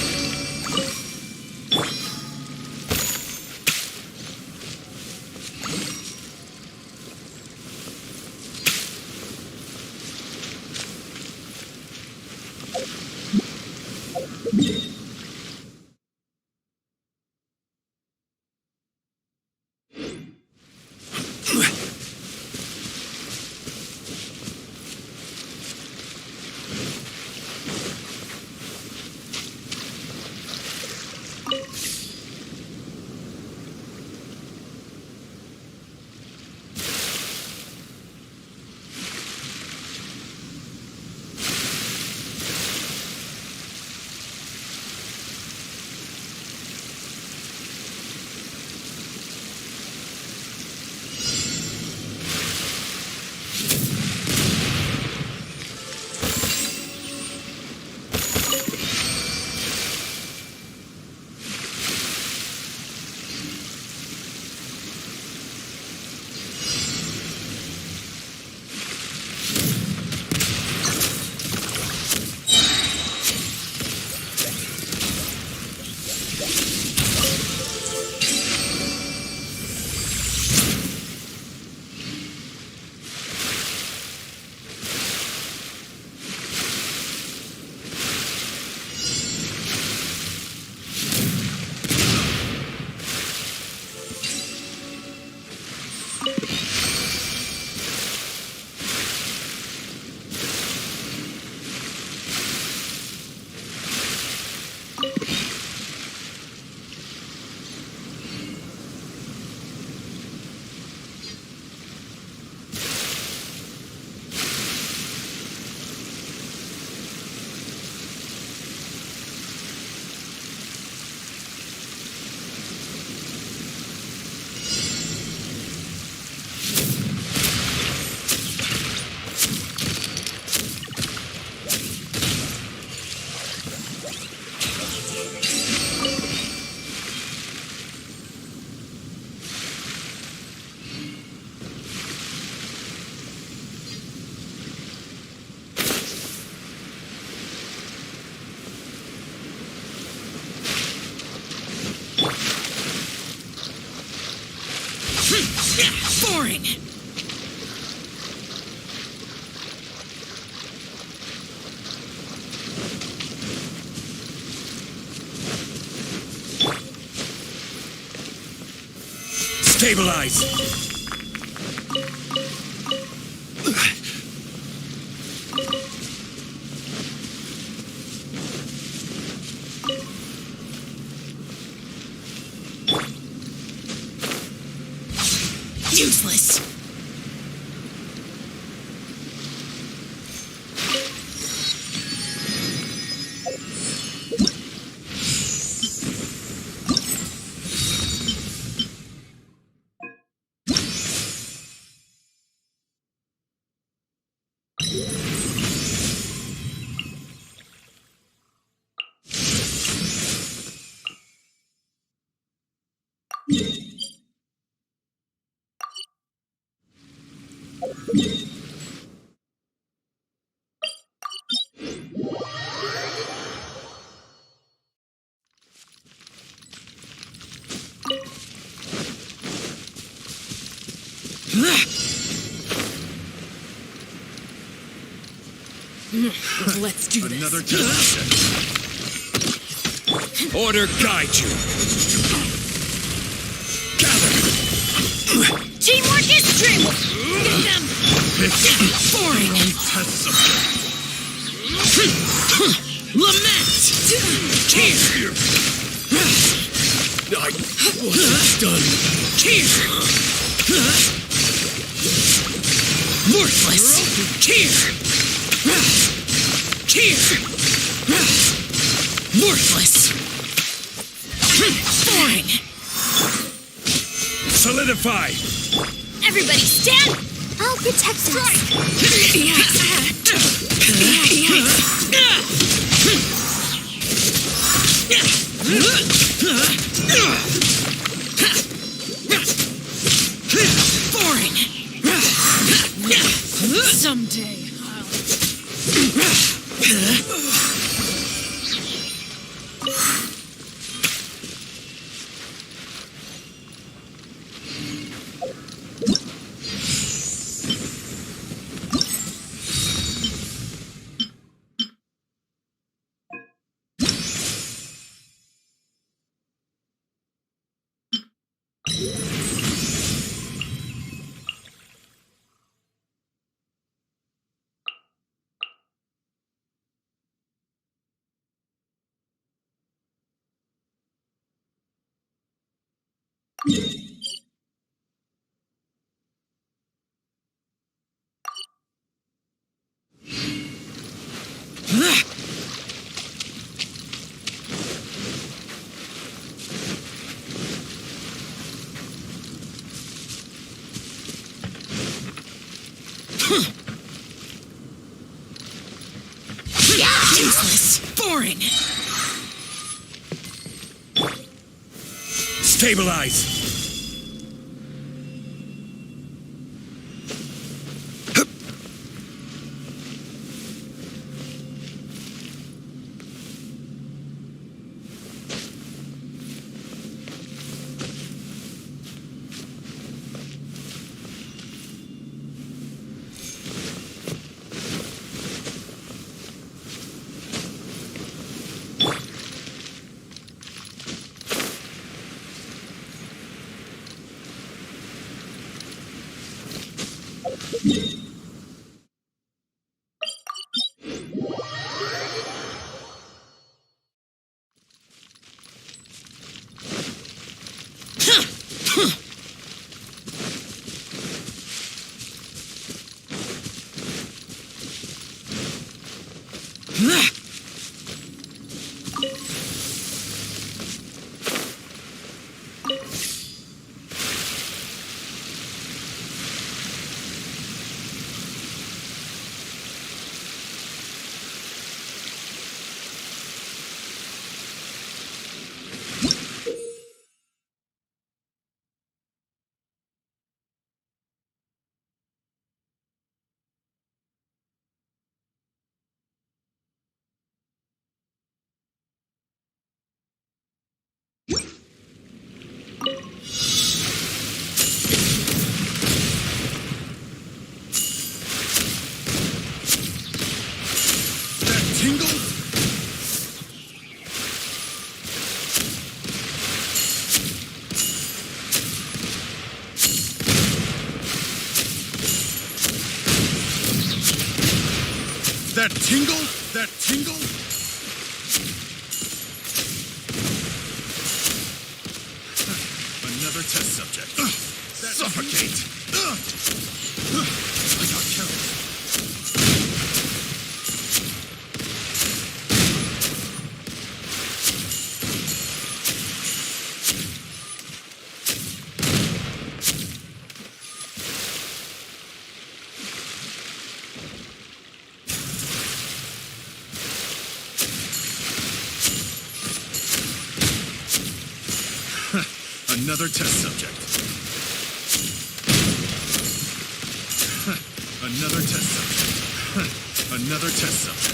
Boring. Stabilize! Useless. Let's do this. Another test. Order guide you. Gather. Teamwork is strength. Get them. Boring. Test subject. Lament. Here. I wasn't done. Here. Worthless. Here. Here. Worthless. Boring. Solidify. Everybody stand. I'll protect us. Boring. Someday useless. Boring. Stabilize. That tingle? That tingle? Another test subject. Suffocate! I got killed. Another test subject. Another test subject. Another test subject.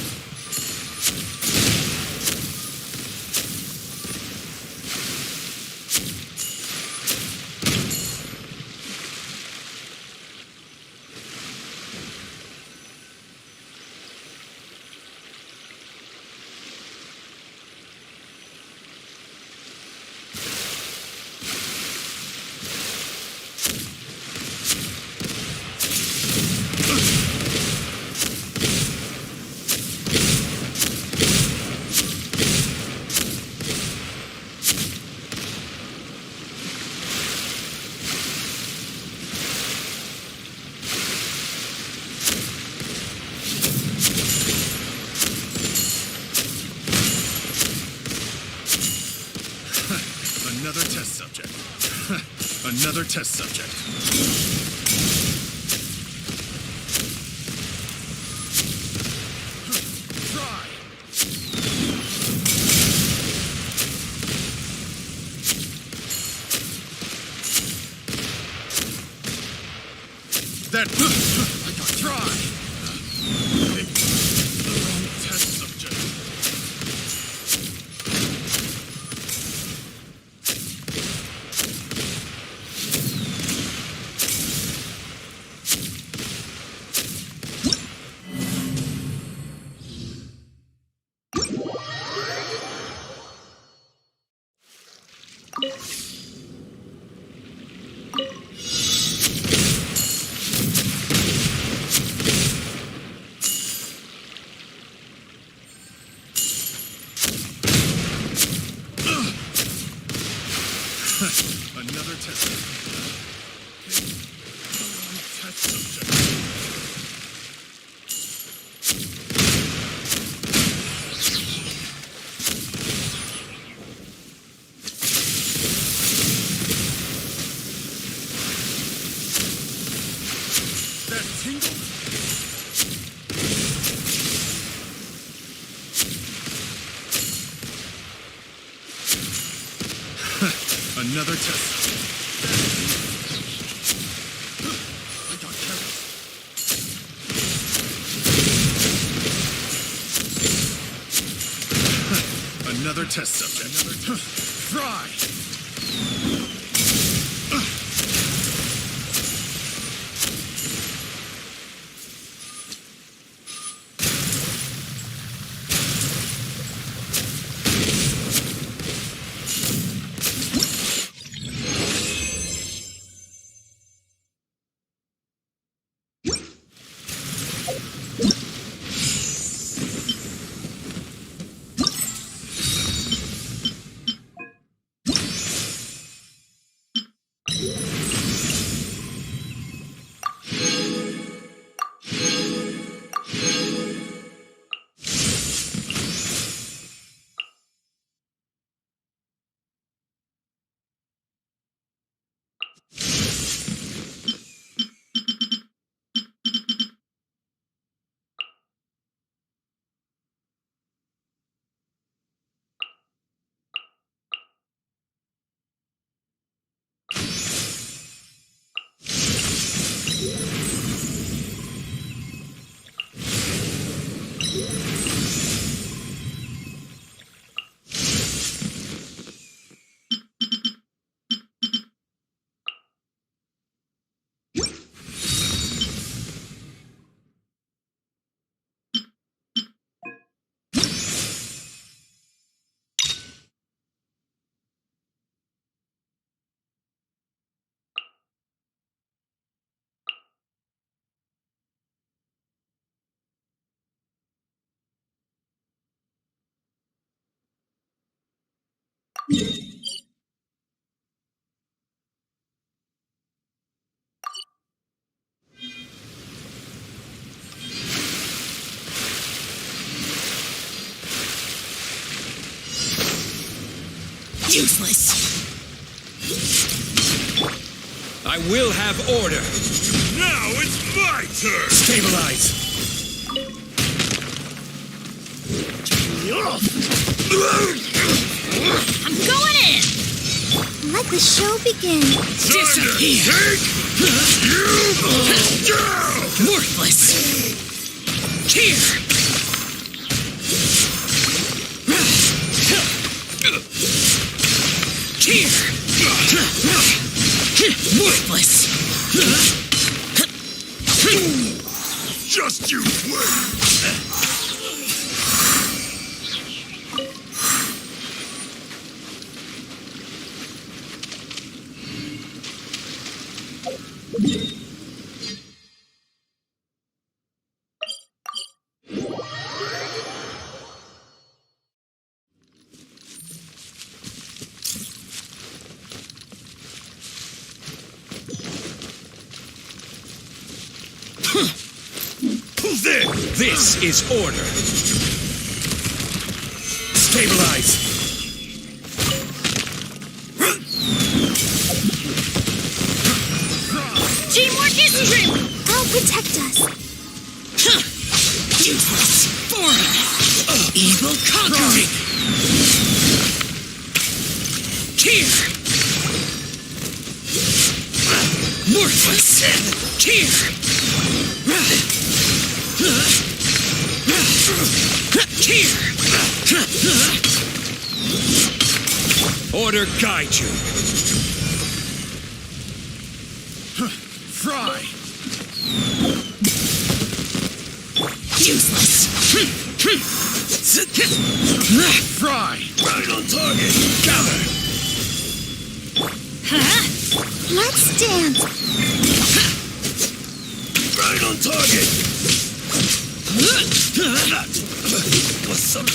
Another test subject. Another test subject. Try. That I got try. The wrong test subject. Another test subject. The wrong test subject. That tingle? Another test. I got careless. Another test subject. Another Fry! Useless. I will have order. Now it's my turn! Stabilize. I'm going in. Let the show begin. Disappear. Worthless. Here. Here. Worthless. Just you wait! This is order. Stabilize. Teamwork is dream. I'll protect us. Useless. Foreign. Evil conquering. Here. Worthless. Here. Order guide you. Fry! Useless. Fry! Right on target! Gather. Let's dance. Right on target! What's up,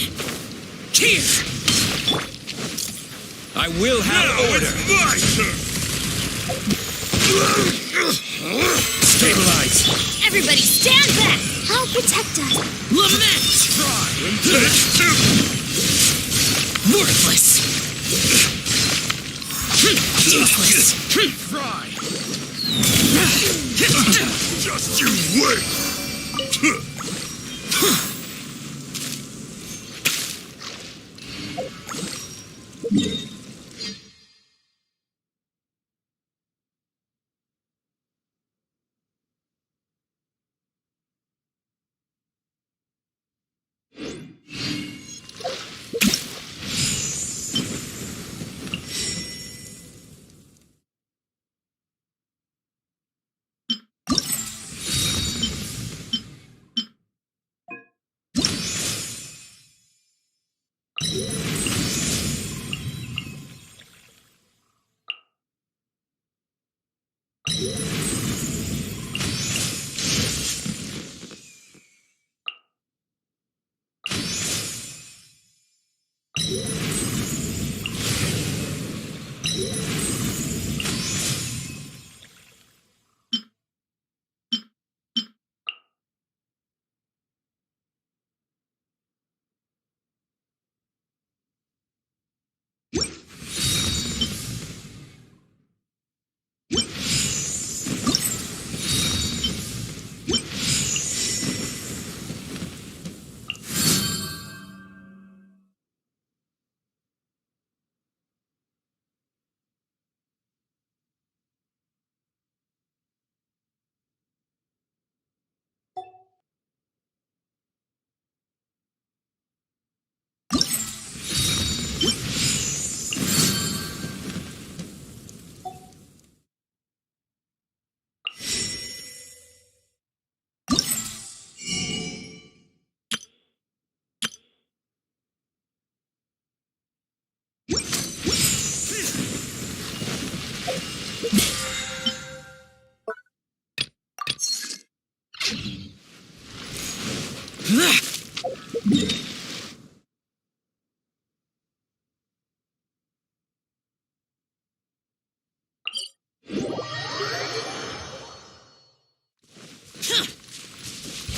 Here! I will have order. My turn! Stabilize. Everybody stand back! I'll protect us. Lament! Worthless. Useless. Try! Just you wait!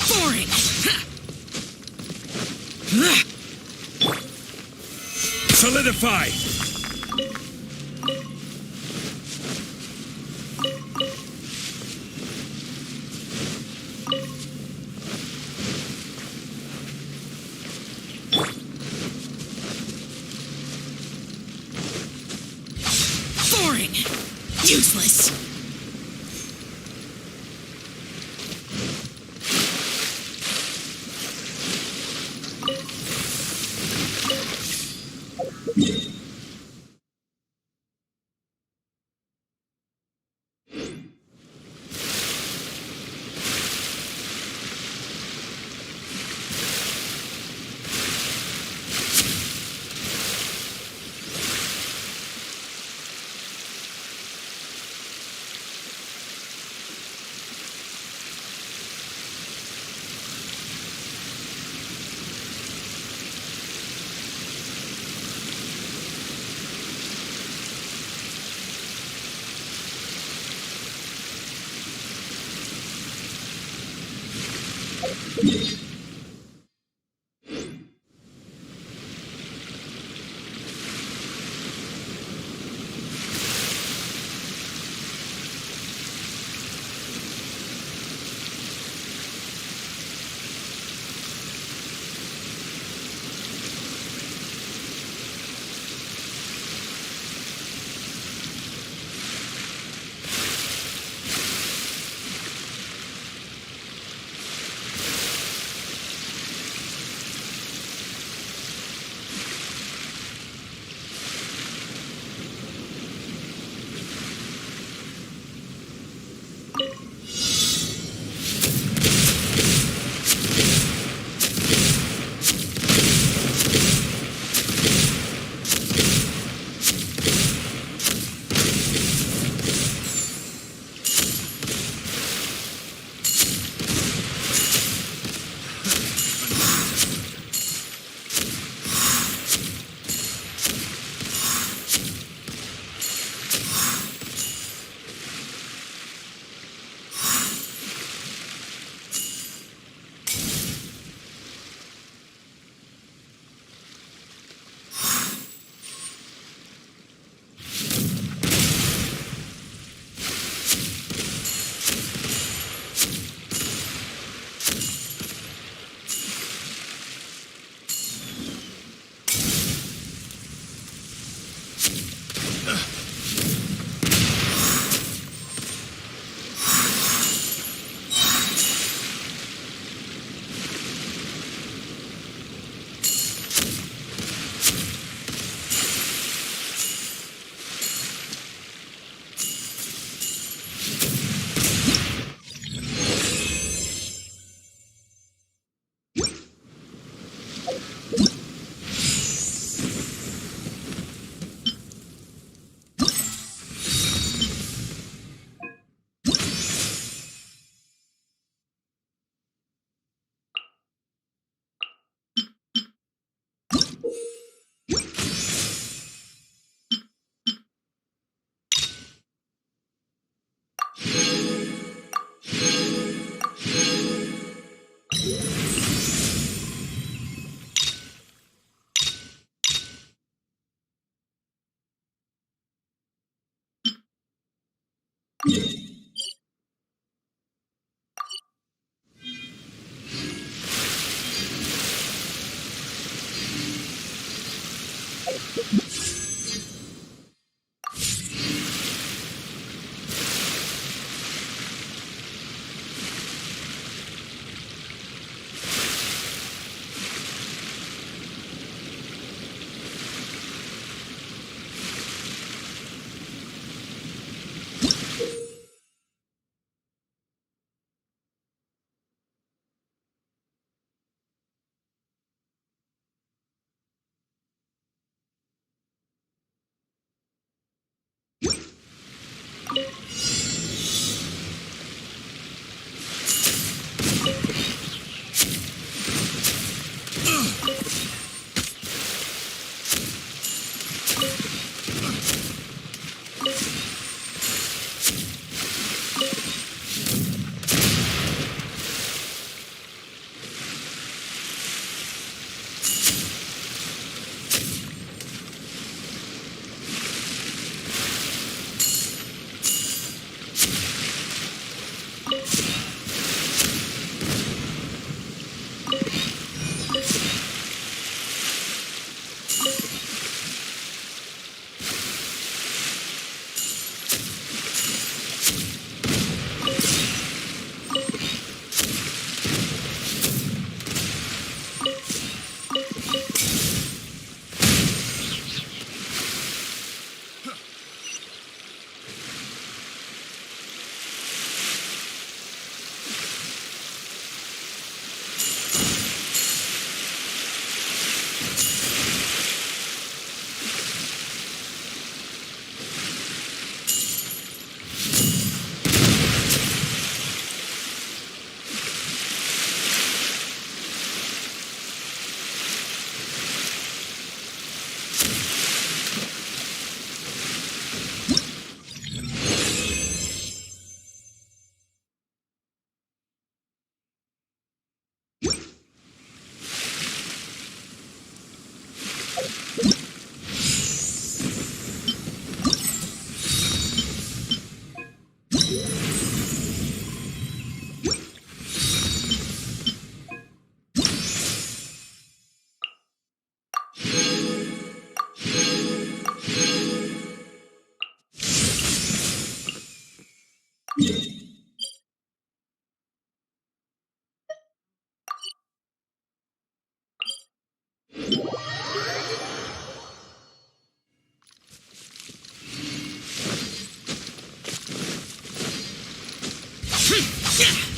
Boring! Solidify. Boring! Useless!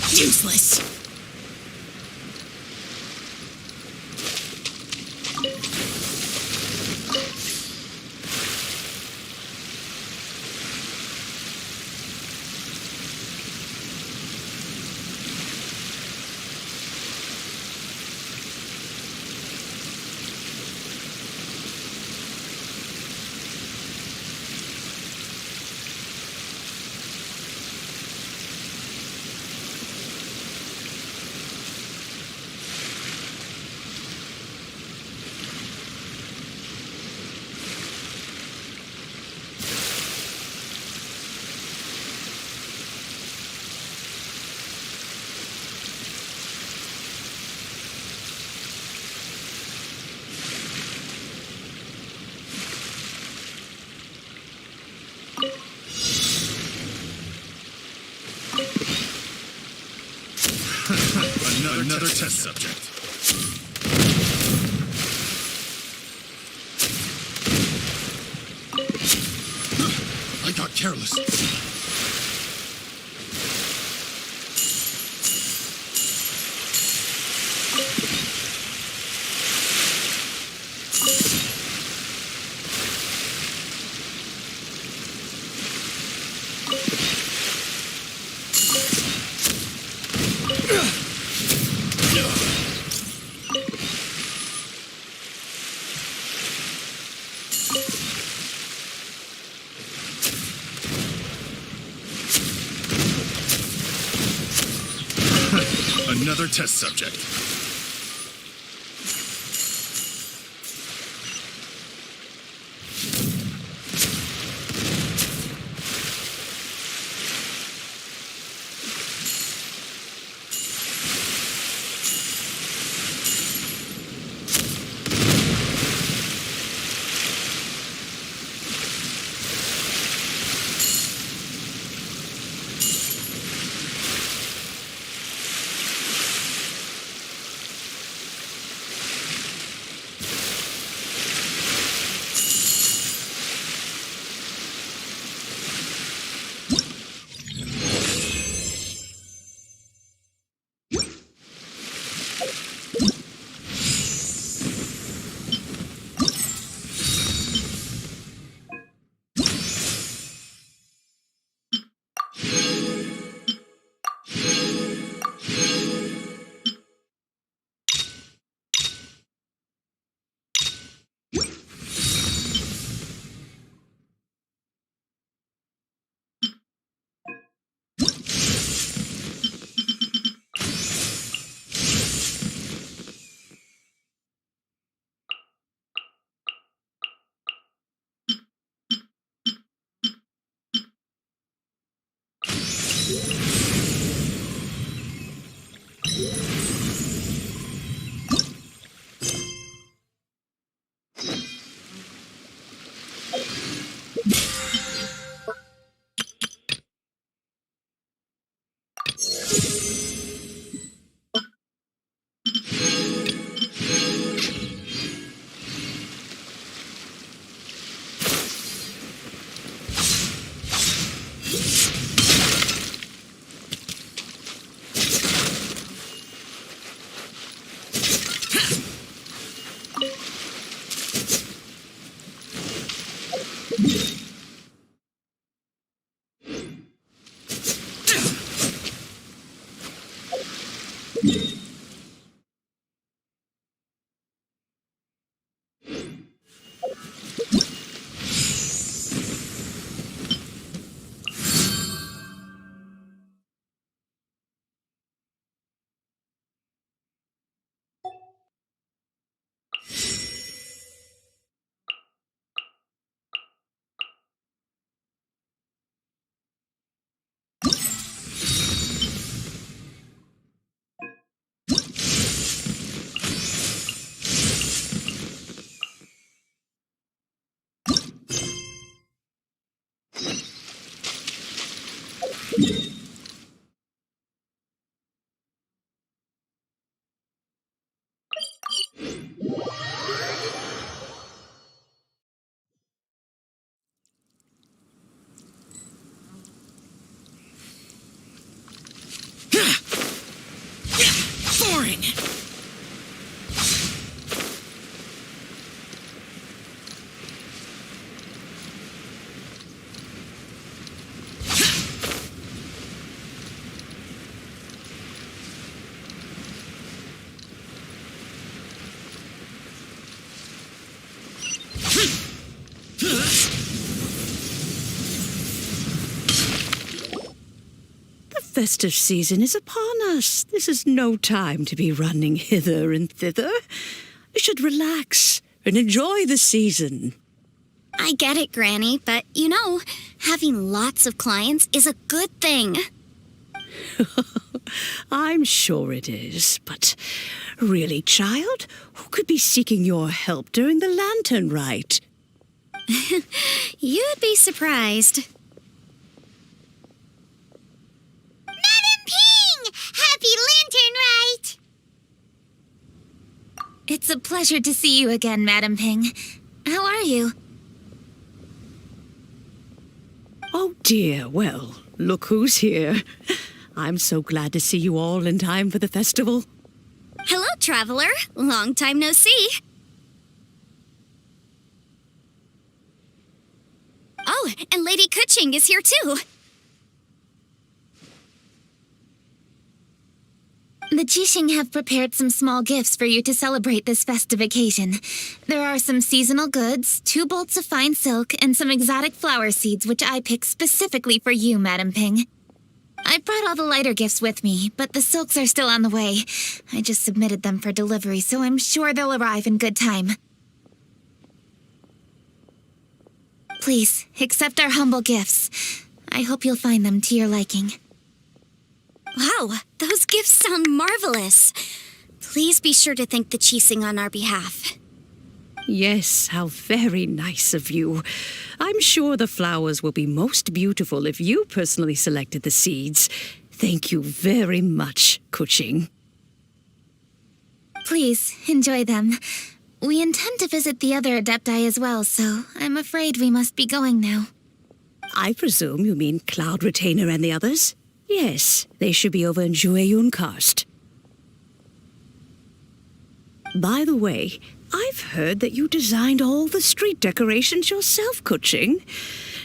Useless. Another test subject. I got careless. Another test subject. Boring. The festive season is upon us. This is no time to be running hither and thither. You should relax and enjoy the season. I get it, Granny, but you know, having lots of clients is a good thing. I'm sure it is, but really, child, who could be seeking your help during the lantern rite? You'd be surprised. Madam Ping! Happy Lantern Rite! It's a pleasure to see you again, Madam Ping. How are you? Oh dear, well, look who's here. I'm so glad to see you all in time for the festival. Hello, traveler. Long time no see. Oh, and Lady Kuching is here too. The Jixing have prepared some small gifts for you to celebrate this festive occasion. There are some seasonal goods, 2 bolts of fine silk, and some exotic flower seeds which I picked specifically for you, Madam Ping. I brought all the lighter gifts with me, but the silks are still on the way. I just submitted them for delivery, so I'm sure they'll arrive in good time. Please, accept our humble gifts. I hope you'll find them to your liking. Wow, those gifts sound marvelous. Please be sure to thank the Jixing on our behalf. Yes, how very nice of you. I'm sure the flowers will be most beautiful if you personally selected the seeds. Thank you very much, Kuching. Please, enjoy them. We intend to visit the other Adepti as well, so I'm afraid we must be going now. I presume you mean Cloud Retainer and the others? Yes, they should be over in Jueyun Karst. By the way, I've heard that you designed all the street decorations yourself, Kuching.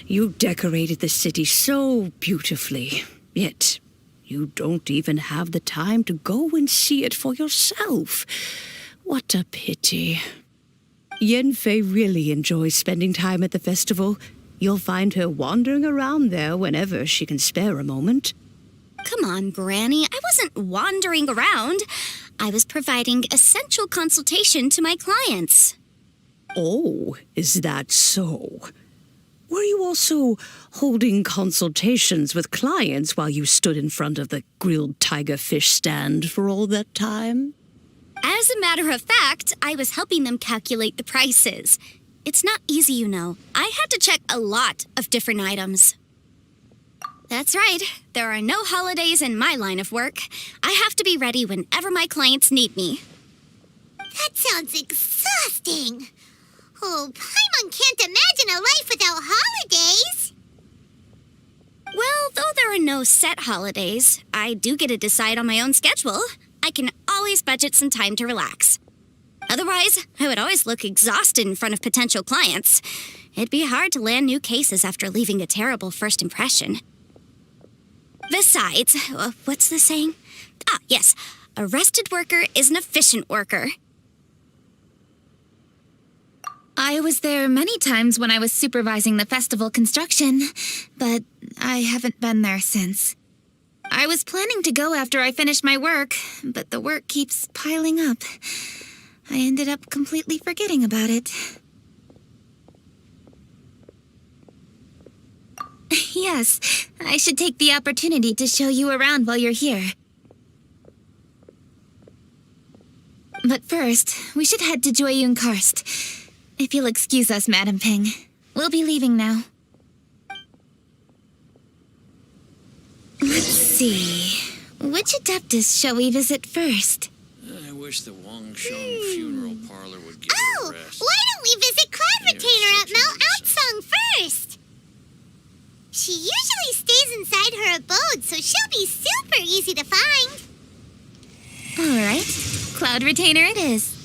You decorated the city so beautifully, yet you don't even have the time to go and see it for yourself. What a pity. Yanfei really enjoys spending time at the festival. You'll find her wandering around there whenever she can spare a moment. Come on, Granny. I wasn't wandering around. I was providing essential consultation to my clients. Oh, is that so? Were you also holding consultations with clients while you stood in front of the grilled tiger fish stand for all that time? As a matter of fact, I was helping them calculate the prices. It's not easy, you know. I had to check a lot of different items. That's right. There are no holidays in my line of work. I have to be ready whenever my clients need me. That sounds exhausting. Oh, Paimon can't imagine a life without holidays. Well, though there are no set holidays, I do get to decide on my own schedule. I can always budget some time to relax. Otherwise, I would always look exhausted in front of potential clients. It'd be hard to land new cases after leaving a terrible first impression. Besides, what's the saying? Ah, yes. A rested worker is an efficient worker. I was there many times when I was supervising the festival construction, but I haven't been there since. I was planning to go after I finished my work, but the work keeps piling up. I ended up completely forgetting about it. Yes, I should take the opportunity to show you around while you're here. But first, we should head to Joyun Karst. If you'll excuse us, Madam Ping. We'll be leaving now. Let's see. Which Adeptus shall we visit first? I wish the Wang Sheng funeral parlor would give Oh, it a rest. why don't we visit Cloud Retainer at Mount Outsong first? She usually stays inside her abode, so she'll be super easy to find. All right, Cloud Retainer it is.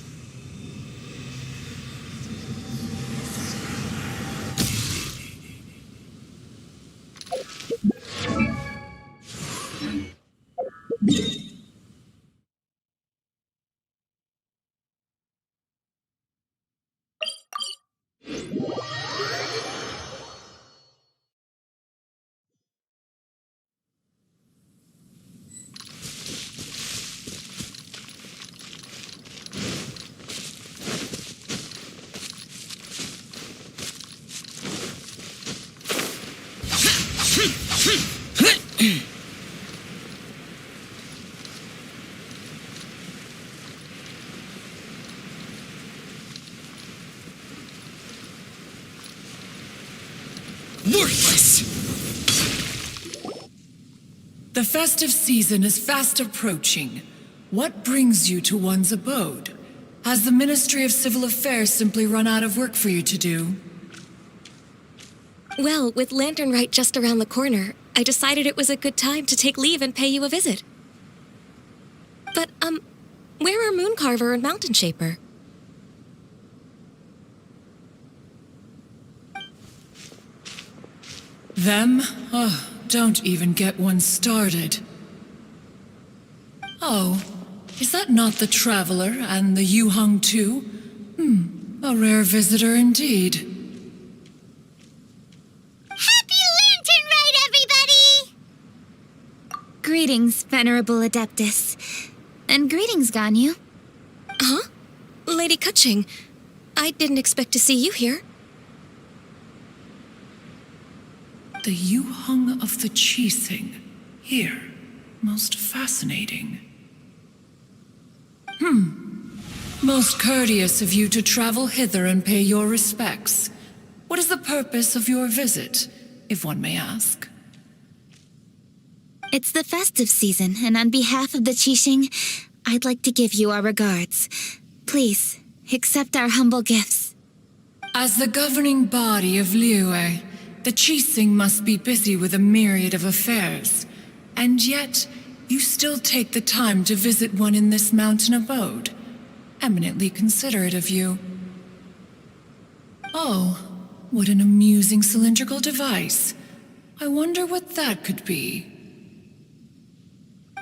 Worthless! The festive season is fast approaching. What brings you to one's abode? Has the Ministry of Civil Affairs simply run out of work for you to do? Well, with Lantern Rite just around the corner, I decided it was a good time to take leave and pay you a visit. But, where are Mooncarver and Mountain Shaper? Them? Oh, don't even get one started. Oh, is that not the Traveler and the Yu-Hung too? A rare visitor indeed. Happy Lantern Rite, everybody! Greetings, Venerable Adeptus. And greetings, Ganyu. Huh? Lady Kuching, I didn't expect to see you here. The Yu-Hung of the Qixing. Here. Most fascinating. Most courteous of you to travel hither and pay your respects. What is the purpose of your visit, if one may ask? It's the festive season, and on behalf of the Qixing, I'd like to give you our regards. Please, accept our humble gifts. As the governing body of Liyue, the Qixing must be busy with a myriad of affairs. And yet, you still take the time to visit one in this mountain abode. Eminently considerate of you. Oh, what an amusing cylindrical device. I wonder what that could be.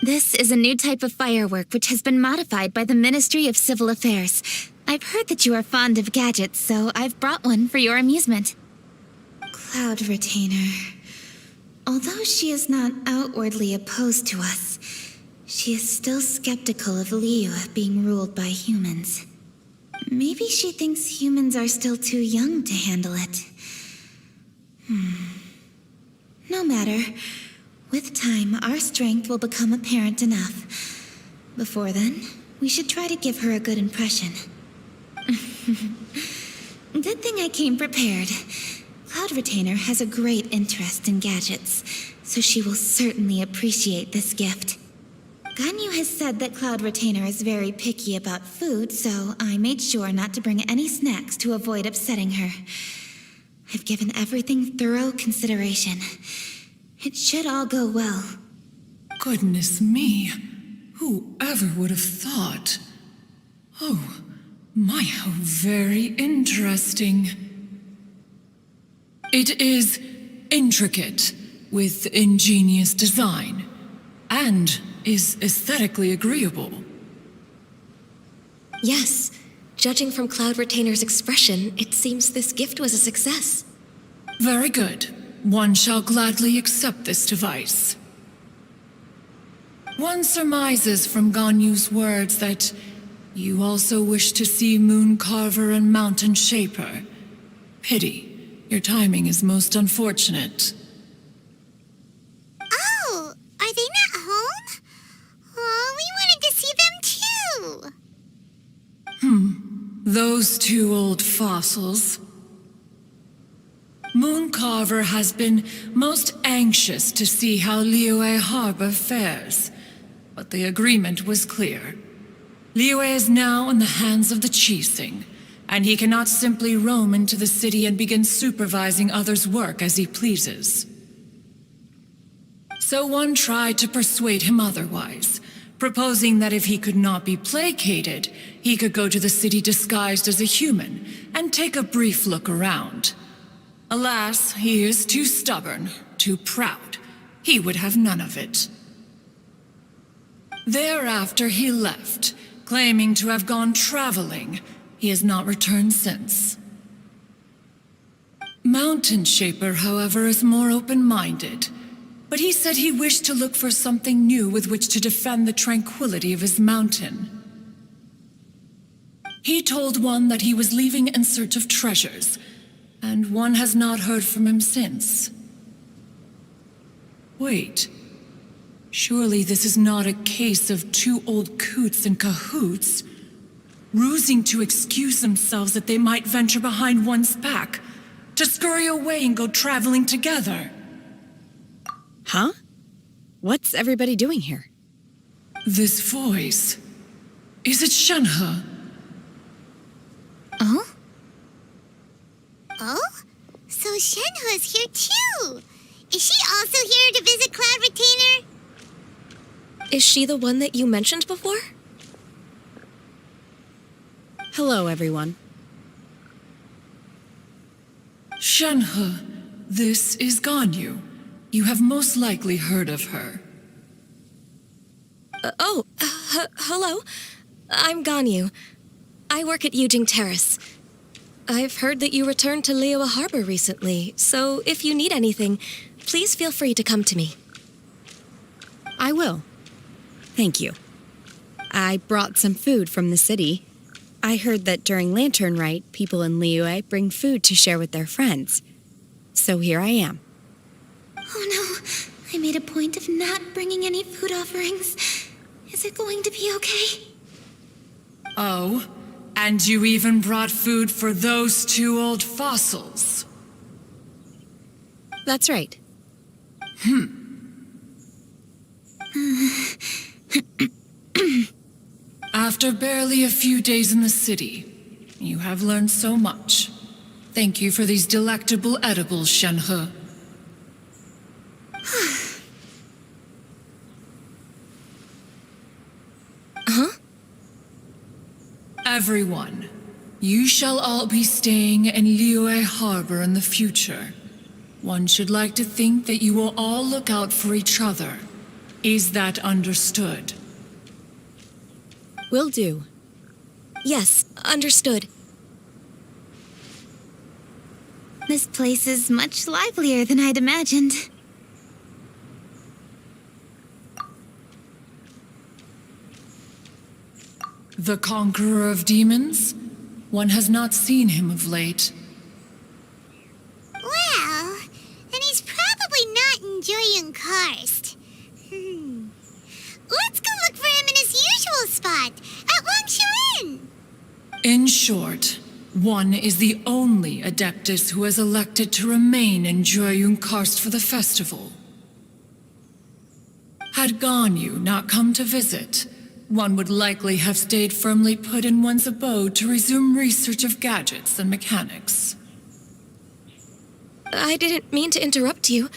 This is a new type of firework which has been modified by the Ministry of Civil Affairs. I've heard that you are fond of gadgets, so I've brought one for your amusement. Cloud Retainer. Although she is not outwardly opposed to us, she is still skeptical of Liyue being ruled by humans. Maybe she thinks humans are still too young to handle it. No matter. With time, our strength will become apparent enough. Before then, we should try to give her a good impression. Good thing I came prepared. Cloud Retainer has a great interest in gadgets, so she will certainly appreciate this gift. Ganyu has said that Cloud Retainer is very picky about food, so I made sure not to bring any snacks to avoid upsetting her. I've given everything thorough consideration. It should all go well. Goodness me. Whoever would have thought? Oh, my, how very interesting. It is intricate, with ingenious design, and is aesthetically agreeable. Yes. Judging from Cloud Retainer's expression, it seems this gift was a success. Very good. One shall gladly accept this device. One surmises from Ganyu's words that you also wish to see Moon Carver and Mountain Shaper. Pity. Your timing is most unfortunate. Oh, are they not home? Oh, we wanted to see them too. Those two old fossils. Moon Carver has been most anxious to see how Liyue Harbor fares, but the agreement was clear. Liyue is now in the hands of the Qixing, and he cannot simply roam into the city and begin supervising others' work as he pleases. So one tried to persuade him otherwise, proposing that if he could not be placated, he could go to the city disguised as a human and take a brief look around. Alas, he is too stubborn, too proud. He would have none of it. Thereafter he left, claiming to have gone traveling. He has not returned since. Mountain Shaper, however, is more open-minded. But he said he wished to look for something new with which to defend the tranquility of his mountain. He told one that he was leaving in search of treasures, and one has not heard from him since. Wait. Surely this is not a case of two old coots in cahoots, rusing to excuse themselves that they might venture behind one's back, to scurry away and go traveling together. Huh? What's everybody doing here? This voice. Is it Shenhe? Oh? Oh? So Shenhe's here too! Is she also here to visit Cloud Retainer? Is she the one that you mentioned before? Hello, everyone. Shenhe, this is Ganyu. You have most likely heard of her. Hello. I'm Ganyu. I work at Yujing Terrace. I've heard that you returned to Liyue Harbor recently, so if you need anything, please feel free to come to me. I will. Thank you. I brought some food from the city. I heard that during Lantern Rite, people in Liyue bring food to share with their friends. So here I am. Oh no, I made a point of not bringing any food offerings. Is it going to be okay? Oh, and you even brought food for those two old fossils. That's right. After barely a few days in the city, you have learned so much. Thank you for these delectable edibles, Shenhe. Huh? Everyone, you shall all be staying in Liyue Harbor in the future. One should like to think that you will all look out for each other. Is that understood? Will do. Yes, understood. This place is much livelier than I'd imagined. The conqueror of demons? One has not seen him of late. Well, then he's probably not enjoying Karst. Let's go look for him in his usual spot, at Wangshu Inn. In short, one is the only Adeptus who has elected to remain in Joyun Karst for the festival. Had Ganyu not come to visit, one would likely have stayed firmly put in one's abode to resume research of gadgets and mechanics. I didn't mean to interrupt you.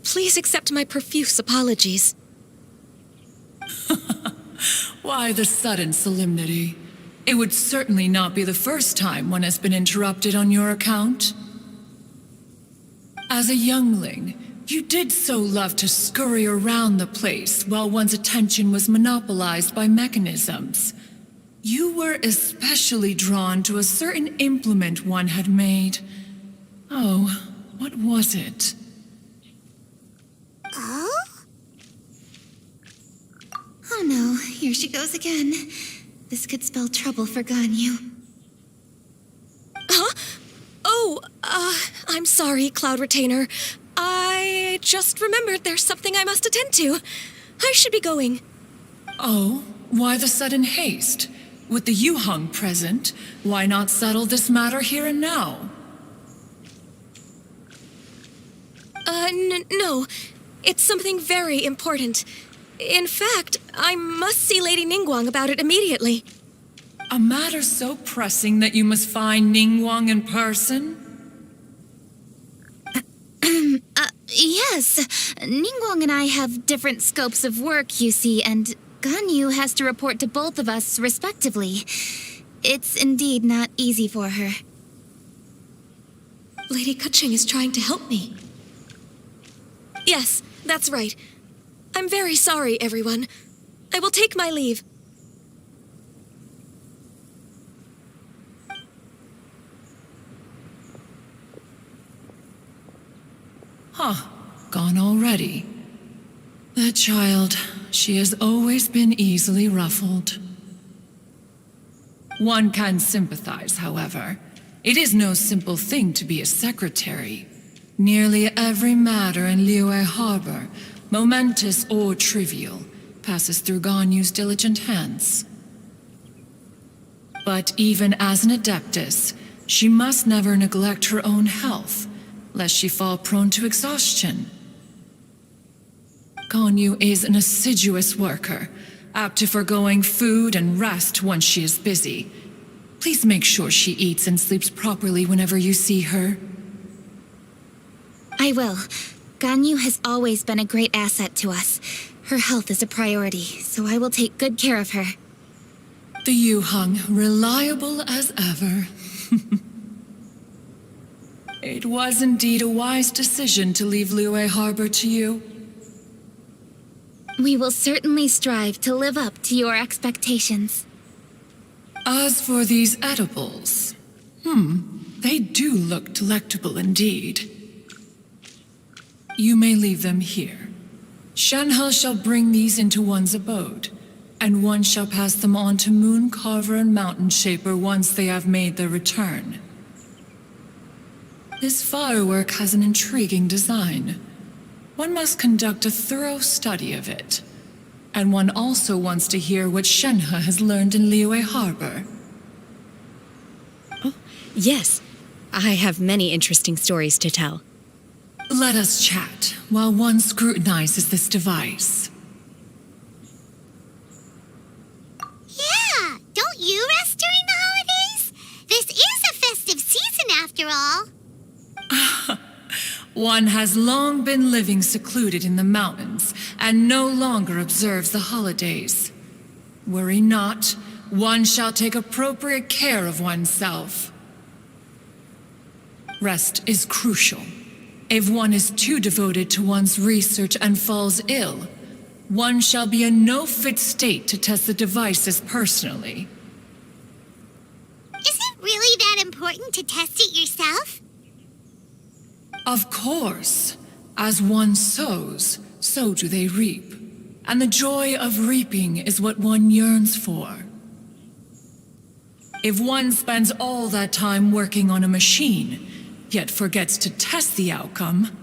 Please accept my profuse apologies. Why the sudden solemnity? It would certainly not be the first time one has been interrupted on your account. As a youngling, You did so love to scurry around the place while one's attention was monopolized by mechanisms. You were especially drawn to a certain implement one had made. Oh, what was it? Oh? Oh no, here she goes again. This could spell trouble for Ganyu. Huh? Oh, I'm sorry, Cloud Retainer. I just remembered there's something I must attend to. I should be going. Oh, why the sudden haste? With the Yuhang present, why not settle this matter here and now? No. It's something very important. In fact, I must see Lady Ningguang about it immediately. A matter so pressing that you must find Ningguang in person? Yes. Ningguang and I have different scopes of work, you see, and Ganyu has to report to both of us respectively. It's indeed not easy for her. Lady Kuching is trying to help me. Yes, that's right. I'm very sorry, everyone. I will take my leave. Huh, gone already. That child, she has always been easily ruffled. One can sympathize, however. It is no simple thing to be a secretary. Nearly every matter in Liyue Harbor, momentous or trivial, passes through Ganyu's diligent hands. But even as an adeptus, she must never neglect her own health, lest she fall prone to exhaustion. Ganyu is an assiduous worker, apt to foregoing food and rest once she is busy. Please make sure she eats and sleeps properly whenever you see her. I will. Ganyu has always been a great asset to us. Her health is a priority, so I will take good care of her. The Yuhang, reliable as ever. It was indeed a wise decision to leave Liyue Harbor to you. We will certainly strive to live up to your expectations. As for these edibles, they do look delectable indeed. You may leave them here. Shenhe shall bring these into one's abode, and one shall pass them on to Moon Carver and Mountain Shaper once they have made their return. This firework has an intriguing design. One must conduct a thorough study of it. And one also wants to hear what Shenhe has learned in Liyue Harbor. Oh, yes. I have many interesting stories to tell. Let us chat while one scrutinizes this device. Yeah, don't you rest during the holidays? This is a festive season after all. One has long been living secluded in the mountains and no longer observes the holidays. Worry not, one shall take appropriate care of oneself. Rest is crucial. If one is too devoted to one's research and falls ill, one shall be in no fit state to test the devices personally. Is it really that important to test it yourself? Of course. As one sows, so do they reap. And the joy of reaping is what one yearns for. If one spends all that time working on a machine, yet forgets to test the outcome,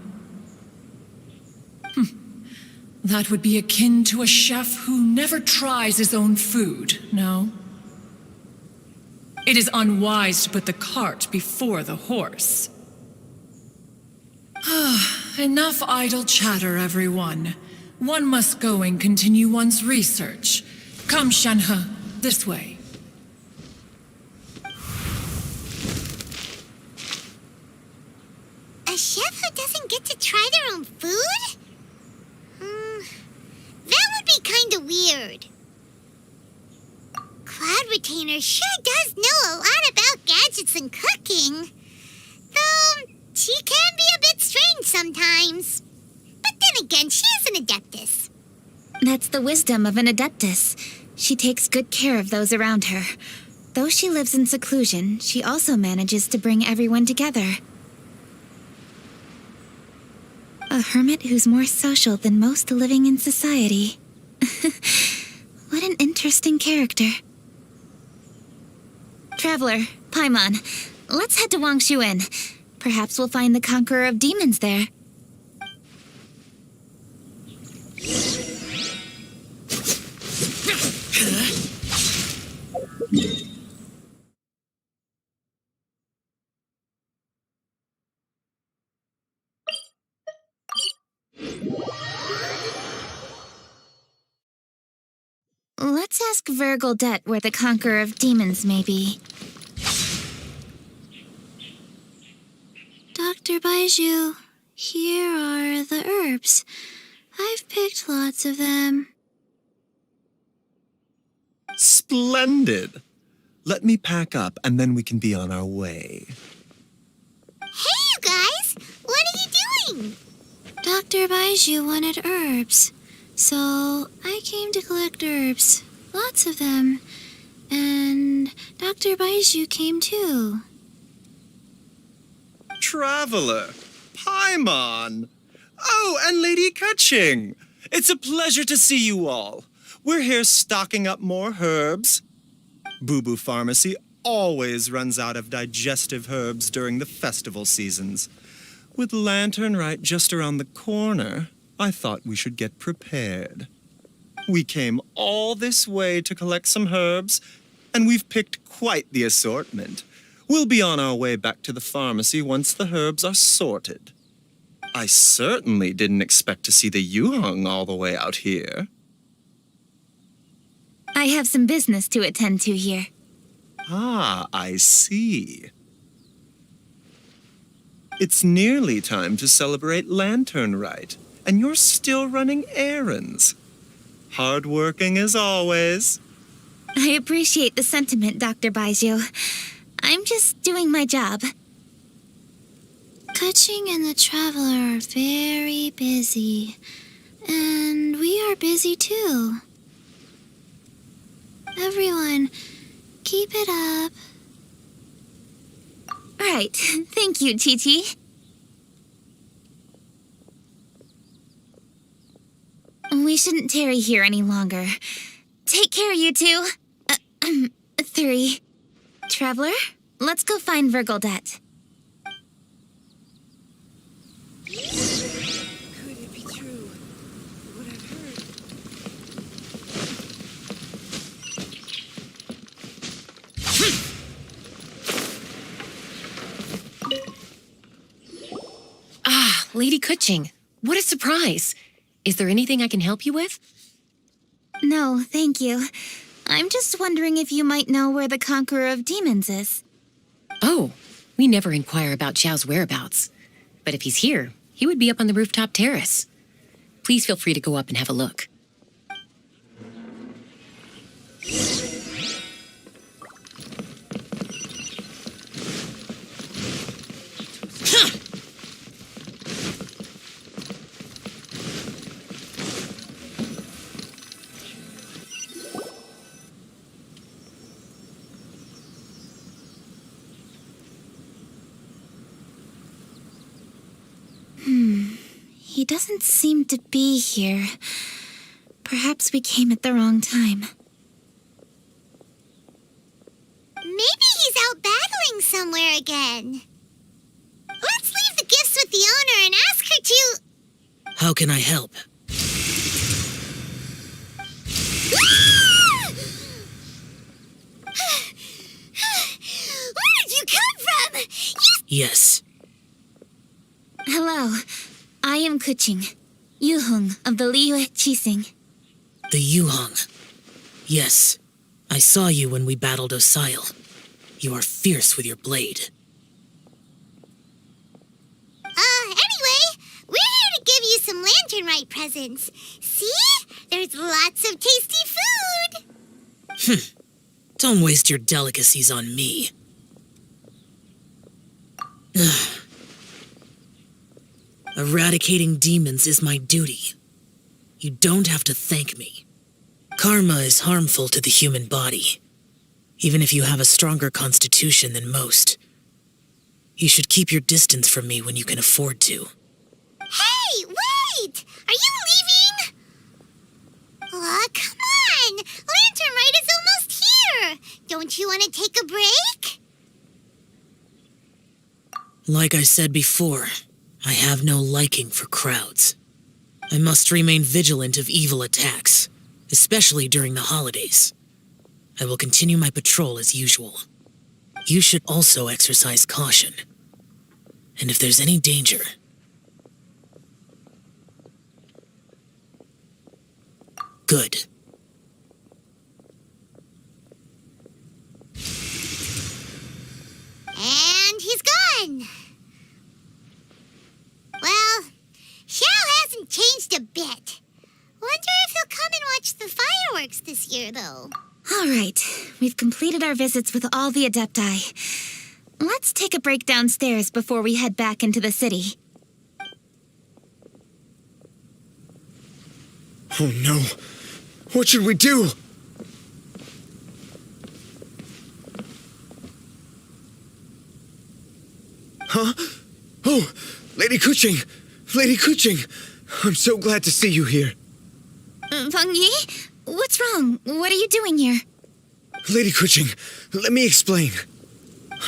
that would be akin to a chef who never tries his own food, no? It is unwise to put the cart before the horse. Enough idle chatter, everyone. One must go and continue one's research. Come, Shenhe, this way. A chef who doesn't get to try their own food? That would be kinda weird. Cloud Retainer sure does know a lot about gadgets and cooking. Though, she can be a bit strange sometimes. again, she is an adeptus. That's the wisdom of an adeptus. She takes good care of those around her. Though she lives in seclusion, she also manages to bring everyone together. A hermit who's more social than most living in society. What an interesting character. Traveler, Paimon, let's head to Wangshuin. Perhaps we'll find the Conqueror of Demons there. Let's ask Vergildet where the Conqueror of Demons may be. Dr. Baiju, here are the herbs. I've picked lots of them. Splendid. Let me pack up and then we can be on our way. Hey, you guys! What are you doing? Dr. Baiju wanted herbs, so I came to collect herbs. Lots of them. And Dr. Baiju came too. Traveler, Paimon. Oh, and Lady Kutching. It's a pleasure to see you all. We're here stocking up more herbs. Boo Boo Pharmacy always runs out of digestive herbs during the festival seasons. With Lantern right just around the corner, I thought we should get prepared. We came all this way to collect some herbs, and we've picked quite the assortment. We'll be on our way back to the pharmacy once the herbs are sorted. I certainly didn't expect to see the Yuheng all the way out here. I have some business to attend to here. Ah, I see. It's nearly time to celebrate Lantern Rite, and you're still running errands. Hardworking as always. I appreciate the sentiment, Dr. Baiju. I'm just doing my job. Kutching and the Traveler are very busy. And we are busy too. Everyone, keep it up. Right. Thank you, Chi-Chi. We shouldn't tarry here any longer. Take care, you two. 3. Traveler, let's go find Vergildet. Could it be true? What I've heard? Ah, Lady Kutching. What a surprise. Is there anything I can help you with? No, thank you. I'm just wondering if you might know where the Conqueror of Demons is. Oh, we never inquire about Xiao's whereabouts. But if he's here, he would be up on the rooftop terrace. Please feel free to go up and have a look. He doesn't seem to be here. Perhaps we came at the wrong time. Maybe he's out battling somewhere again. Let's leave the gifts with the owner and ask her to... How can I help? Where did you come from? Yes. Hello. I am Kutching, Yuheng of the Liyue Qixing. The Yuheng. Yes. I saw you when we battled Osail. You are fierce with your blade. Anyway, we're here to give you some Lantern Rite presents. See? There's lots of tasty food. Don't waste your delicacies on me. Eradicating demons is my duty. You don't have to thank me. Karma is harmful to the human body, even if you have a stronger constitution than most. You should keep your distance from me when you can afford to. Hey, wait! Are you leaving? Aw, come on! Lantern Rite is almost here! Don't you want to take a break? Like I said before, I have no liking for crowds. I must remain vigilant of evil attacks, especially during the holidays. I will continue my patrol as usual. You should also exercise caution. And if there's any danger... Good. And he's gone. Well, Xiao hasn't changed a bit. Wonder if he'll come and watch the fireworks this year, though. All right, we've completed our visits with all the Adepti. Let's take a break downstairs before we head back into the city. Oh no. What should we do? Huh? Oh, Lady Kuching! Lady Kuching! I'm so glad to see you here. Peng Yi? What's wrong? What are you doing here? Lady Kuching, let me explain.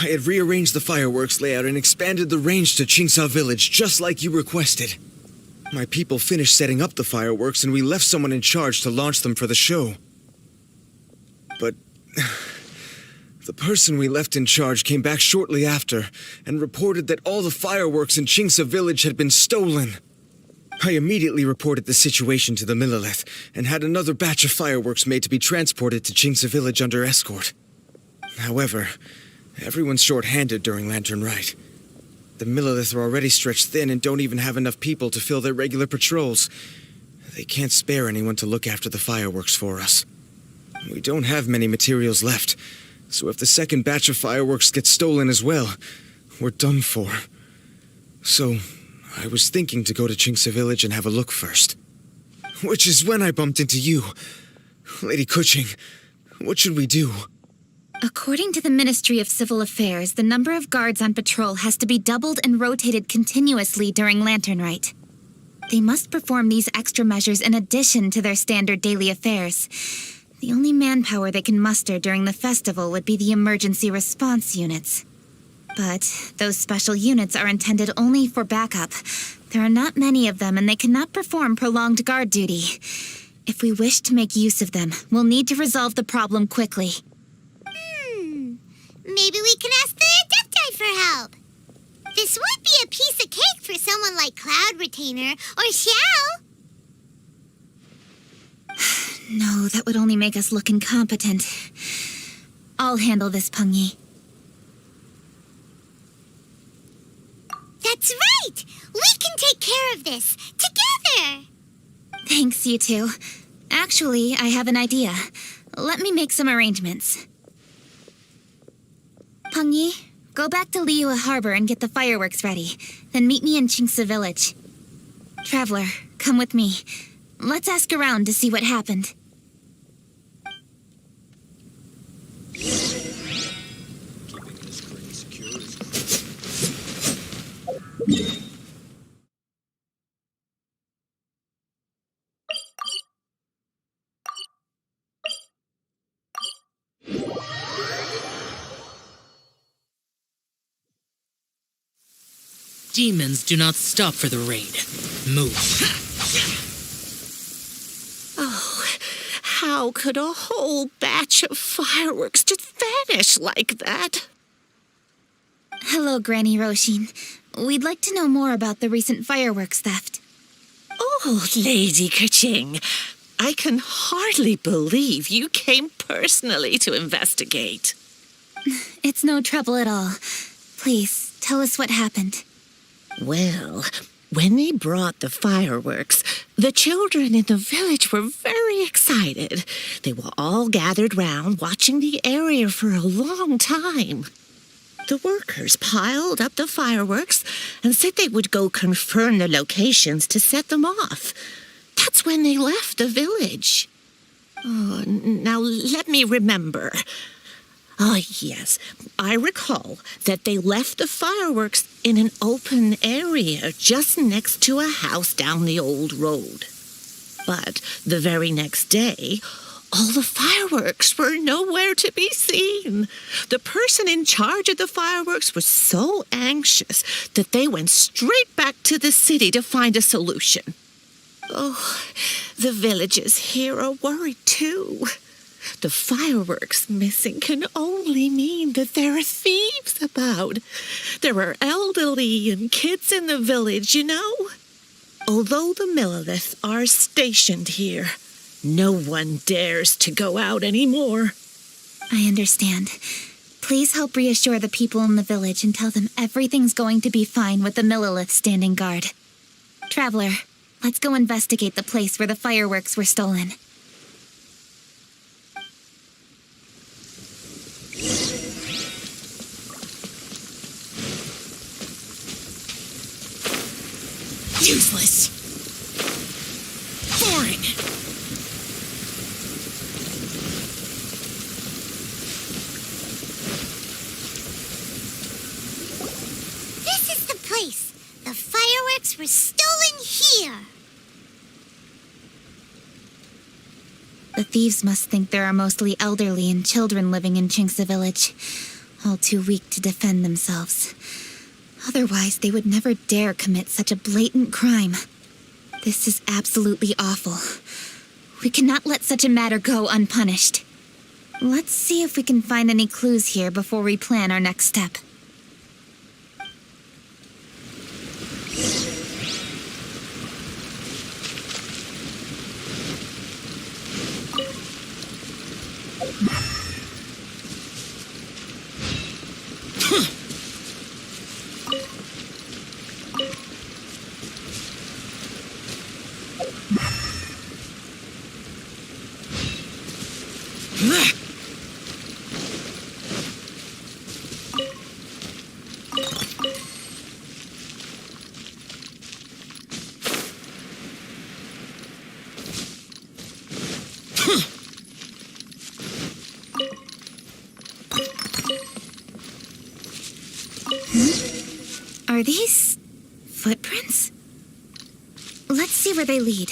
I had rearranged the fireworks layout and expanded the range to Qingsa Village just like you requested. My people finished setting up the fireworks and we left someone in charge to launch them for the show. But the person we left in charge came back shortly after and reported that all the fireworks in Qingsa Village had been stolen. I immediately reported the situation to the Millelith and had another batch of fireworks made to be transported to Qingsa Village under escort. However, everyone's short-handed during Lantern Rite. The Millelith are already stretched thin and don't even have enough people to fill their regular patrols. They can't spare anyone to look after the fireworks for us. We don't have many materials left, so if the second batch of fireworks gets stolen as well, we're done for. So, I was thinking to go to Qingsa Village and have a look first. Which is when I bumped into you. Lady Kuching, what should we do? According to the Ministry of Civil Affairs, the number of guards on patrol has to be doubled and rotated continuously during Lantern Rite. They must perform these extra measures in addition to their standard daily affairs. The only manpower they can muster during the festival would be the emergency response units. But those special units are intended only for backup. There are not many of them and they cannot perform prolonged guard duty. If we wish to make use of them, we'll need to resolve the problem quickly. Maybe we can ask the Adepti for help. This would be a piece of cake for someone like Cloud Retainer or Xiao. No, that would only make us look incompetent. I'll handle this, Peng Yi. That's right! We can take care of this, together! Thanks, you two. Actually, I have an idea. Let me make some arrangements. Peng Yi, go back to Liyue Harbor and get the fireworks ready. Then meet me in Qingsa Village. Traveler, come with me. Let's ask around to see what happened. Demons do not stop for the raid. Move. Oh, how could a whole batch of fireworks just vanish like that? Hello, Granny Roshin. We'd like to know more about the recent fireworks theft. Oh, Lady Kuching, I can hardly believe you came personally to investigate. It's no trouble at all. Please, tell us what happened. Well, when they brought the fireworks, the children in the village were very excited. They were all gathered round, watching the area for a long time. The workers piled up the fireworks and said they would go confirm the locations to set them off. That's when they left the village. Oh, now let me remember. Ah, yes, I recall that they left the fireworks in an open area just next to a house down the old road. But the very next day, all the fireworks were nowhere to be seen. The person in charge of the fireworks was so anxious that they went straight back to the city to find a solution. Oh, the villagers here are worried too. The fireworks missing can only mean that there are thieves about. There are elderly and kids in the village, you know. Although the Milliliths are stationed here, no one dares to go out anymore. I understand. Please help reassure the people in the village and tell them everything's going to be fine with the Millilith standing guard. Traveler, let's go investigate the place where the fireworks were stolen. Useless. Boring. This is the place. The fireworks were stolen here. The thieves must think there are mostly elderly and children living in Chinksa village, all too weak to defend themselves. Otherwise, they would never dare commit such a blatant crime. This is absolutely awful. We cannot let such a matter go unpunished. Let's see if we can find any clues here before we plan our next step. Are these footprints? Let's see where they lead.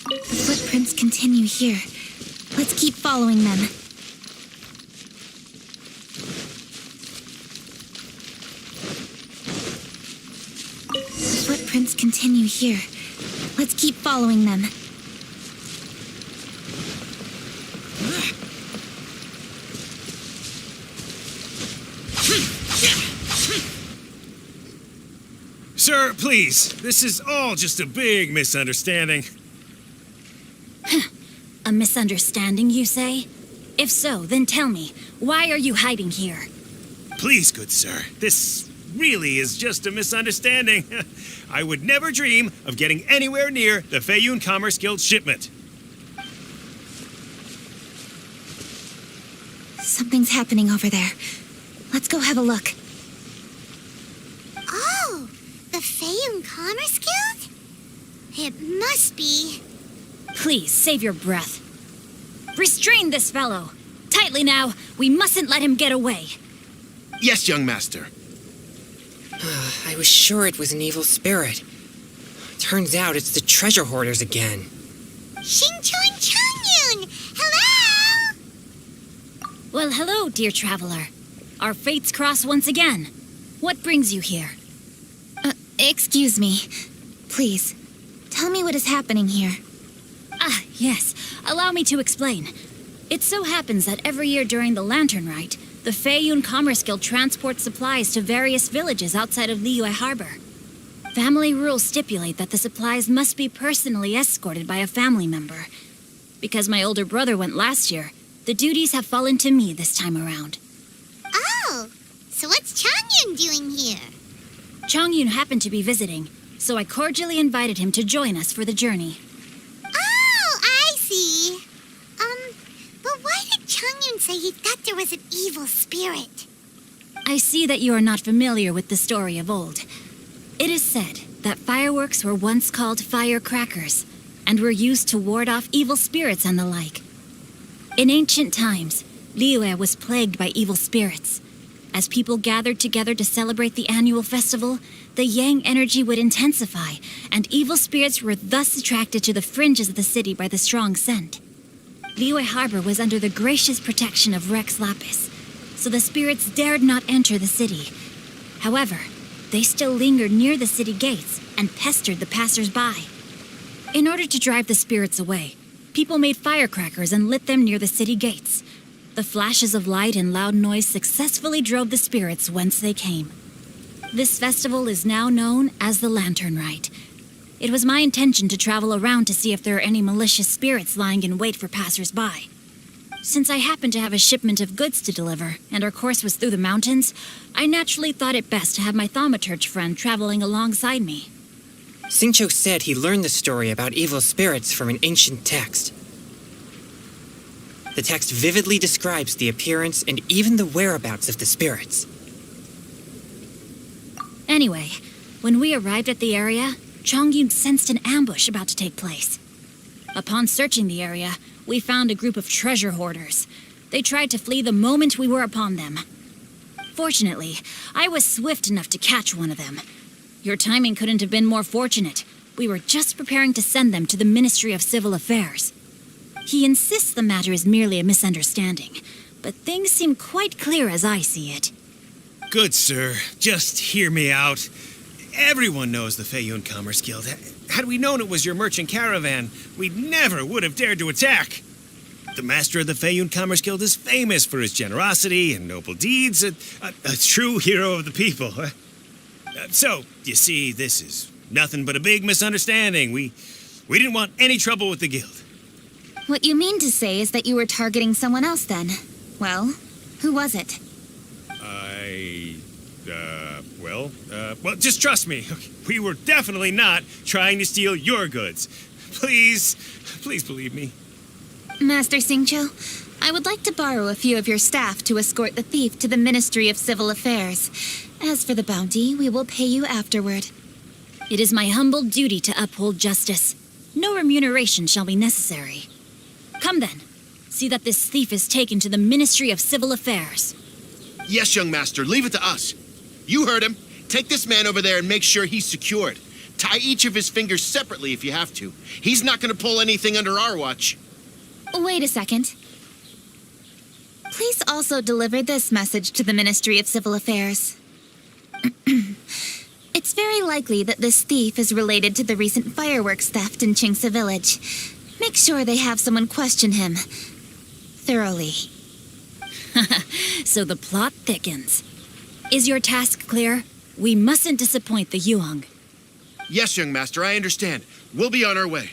The footprints continue here. Let's keep following them. The footprints continue here. Let's keep following them. Sir, please. This is all just a big misunderstanding. A misunderstanding, you say? If so, then tell me, why are you hiding here? Please, good sir. This really is just a misunderstanding. I would never dream of getting anywhere near the Feiyun Commerce Guild shipment. Something's happening over there. Let's go have a look. Oh, the Feiyun Commerce Guild? It must be. Please, save your breath. Restrain this fellow. Tightly now. We mustn't let him get away. Yes, young master. I was sure it was an evil spirit. Turns out it's the treasure hoarders again. Xingqiang Changyun! Hello! Well, hello, dear traveler. Our fates cross once again. What brings you here? Excuse me. Please, tell me what is happening here. Ah, yes. Allow me to explain. It so happens that every year during the Lantern Rite, the Feiyun Commerce Guild transports supplies to various villages outside of Liyue Harbor. Family rules stipulate that the supplies must be personally escorted by a family member. Because my older brother went last year, the duties have fallen to me this time around. Oh, so what's Changyun doing here? Changyun happened to be visiting, so I cordially invited him to join us for the journey. Oh, I see. But why did Changyun say he thought there was an evil spirit? I see that you are not familiar with the story of old. It is said that fireworks were once called firecrackers and were used to ward off evil spirits and the like. In ancient times, Liyue was plagued by evil spirits. As people gathered together to celebrate the annual festival, the yang energy would intensify, and evil spirits were thus attracted to the fringes of the city by the strong scent. Liyue Harbor was under the gracious protection of Rex Lapis, so the spirits dared not enter the city. However, they still lingered near the city gates and pestered the passers-by. In order to drive the spirits away, people made firecrackers and lit them near the city gates. The flashes of light and loud noise successfully drove the spirits whence they came. This festival is now known as the Lantern Rite. It was my intention to travel around to see if there are any malicious spirits lying in wait for passers-by. Since I happened to have a shipment of goods to deliver, and our course was through the mountains, I naturally thought it best to have my thaumaturge friend traveling alongside me. Xingqiu said he learned the story about evil spirits from an ancient text. The text vividly describes the appearance and even the whereabouts of the spirits. Anyway, when we arrived at the area, Changyun sensed an ambush about to take place. Upon searching the area, we found a group of treasure hoarders. They tried to flee the moment we were upon them. Fortunately, I was swift enough to catch one of them. Your timing couldn't have been more fortunate. We were just preparing to send them to the Ministry of Civil Affairs. He insists the matter is merely a misunderstanding, but things seem quite clear as I see it. Good, sir. Just hear me out. Everyone knows the Feiyun Commerce Guild. Had we known it was your merchant caravan, we never would have dared to attack. The master of the Feiyun Commerce Guild is famous for his generosity and noble deeds, a true hero of the people. So, you see, this is nothing but a big misunderstanding. We didn't want any trouble with the guild. What you mean to say is that you were targeting someone else then? Well, who was it? Well, just trust me. We were definitely not trying to steal your goods. Please believe me. Master Xingqiu, I would like to borrow a few of your staff to escort the thief to the Ministry of Civil Affairs. As for the bounty, we will pay you afterward. It is my humble duty to uphold justice. No remuneration shall be necessary. Come then, see that this thief is taken to the Ministry of Civil Affairs. Yes, young master, leave it to us. You heard him. Take this man over there and make sure he's secured. Tie each of his fingers separately if you have to. He's not going to pull anything under our watch. Wait a second. Please also deliver this message to the Ministry of Civil Affairs. It's very likely that this thief is related to the recent fireworks theft in Qingce Village. Make sure they have someone question him thoroughly. So the plot thickens. Is your task clear? We mustn't disappoint the Yuang. Yes, young master, I understand. We'll be on our way.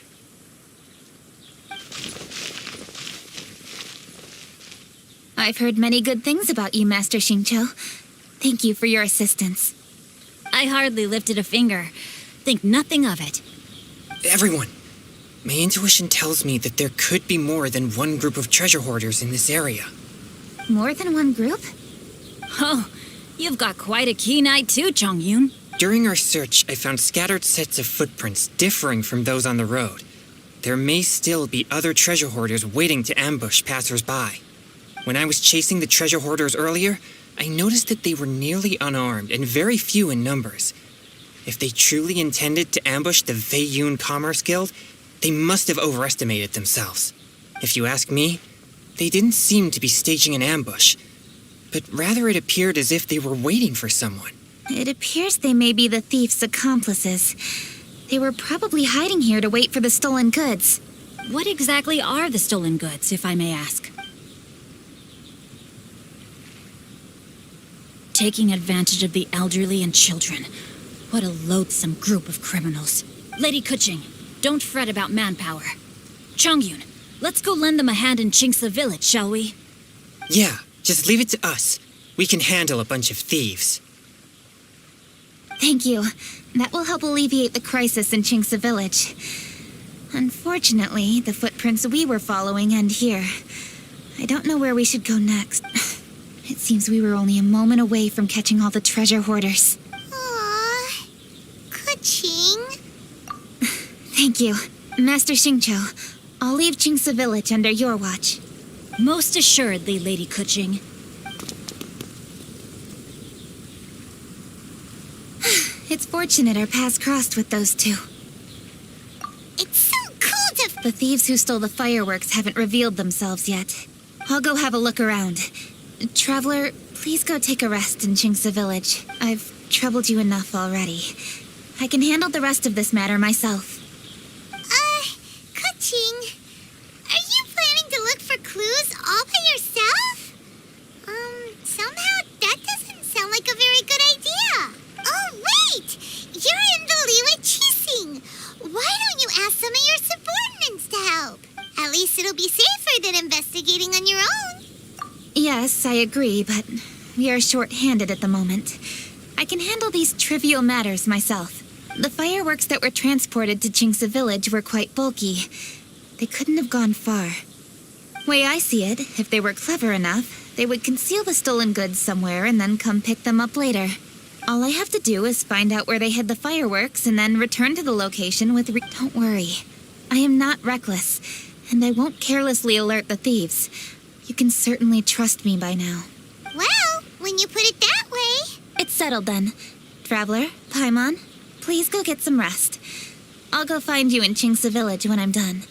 I've heard many good things about you, Master Xingqiu. Thank you for your assistance. I hardly lifted a finger. Think nothing of it. Everyone, my intuition tells me that there could be more than one group of treasure hoarders in this area. More than one group? Oh, you've got quite a keen eye too, Changyun. During our search, I found scattered sets of footprints differing from those on the road. There may still be other treasure hoarders waiting to ambush passers-by. When I was chasing the treasure hoarders earlier, I noticed that they were nearly unarmed and very few in numbers. If they truly intended to ambush the Feiyun Commerce Guild, they must have overestimated themselves. If you ask me, they didn't seem to be staging an ambush, but rather it appeared as if they were waiting for someone. It appears they may be the thief's accomplices. They were probably hiding here to wait for the stolen goods. What exactly are the stolen goods, if I may ask? Taking advantage of the elderly and children. What a loathsome group of criminals. Lady Kuching, don't fret about manpower. Changyun, let's go lend them a hand in Qingce Village, shall we? Yeah, just leave it to us. We can handle a bunch of thieves. Thank you. That will help alleviate the crisis in Chinksa Village. Unfortunately, the footprints we were following end here. I don't know where we should go next. It seems we were only a moment away from catching all the treasure hoarders. Aww. Kuching. Thank you. Master Xingqiu, I'll leave Chinksa Village under your watch. Most assuredly, Lady Kuching. It's fortunate our paths crossed with those two. It's so cool to... The thieves who stole the fireworks haven't revealed themselves yet. I'll go have a look around. Traveler, please go take a rest in Chinksa Village. I've troubled you enough already. I can handle the rest of this matter myself. Kuching, are you planning to look for clues all by yourself? Somehow that doesn't sound like a very good idea. Oh, wait! You're in the Liwa Chising. Why don't you ask some of your subordinates to help? At least it'll be safer than investigating on your own. Yes, I agree, but we are short-handed at the moment. I can handle these trivial matters myself. The fireworks that were transported to Chinksa Village were quite bulky. They couldn't have gone far. Way I see it, if they were clever enough, they would conceal the stolen goods somewhere and then come pick them up later. All I have to do is find out where they hid the fireworks and then return to the location with Don't worry. I am not reckless, and I won't carelessly alert the thieves. You can certainly trust me by now. Well, when you put it that way... It's settled then. Traveler, Paimon, please go get some rest. I'll go find you in Chinksa Village when I'm done.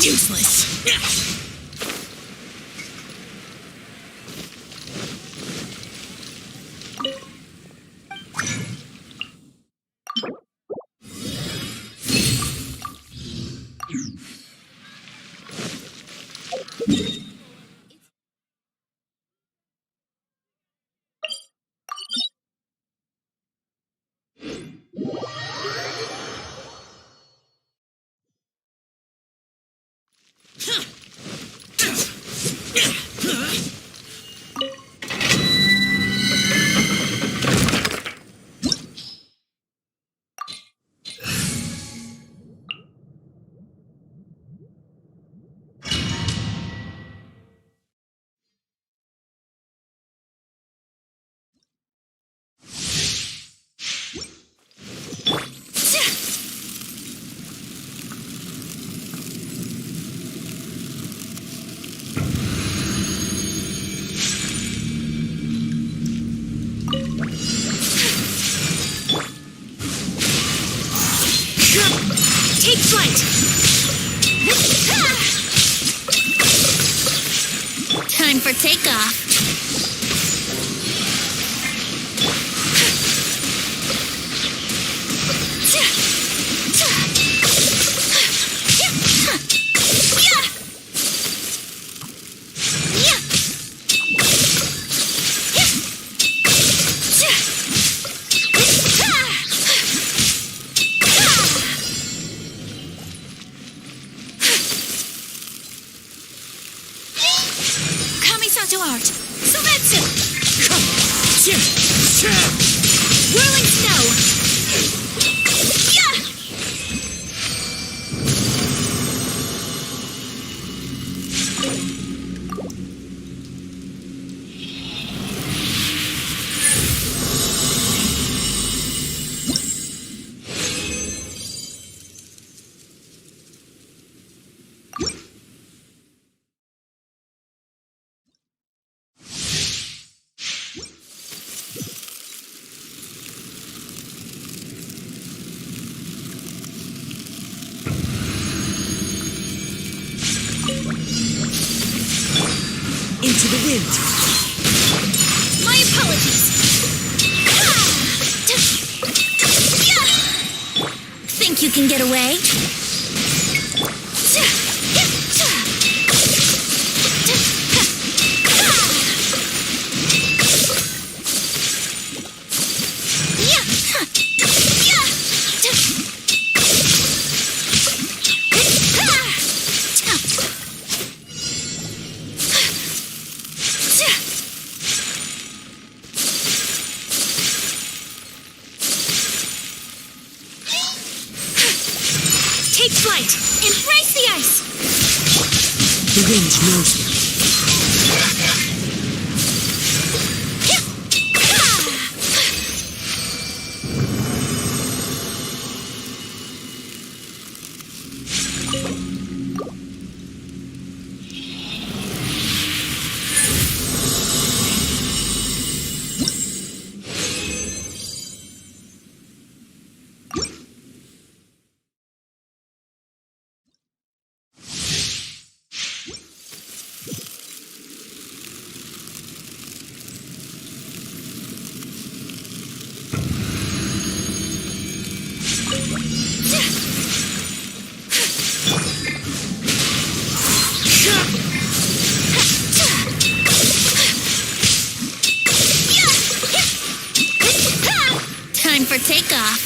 Useless. Take flight! Time for takeoff. Kamisato art! Soretsu! Whirling snow! Into the wind. My apologies! Think you can get away? Take flight! Embrace the ice! The wind knows me. Time for takeoff.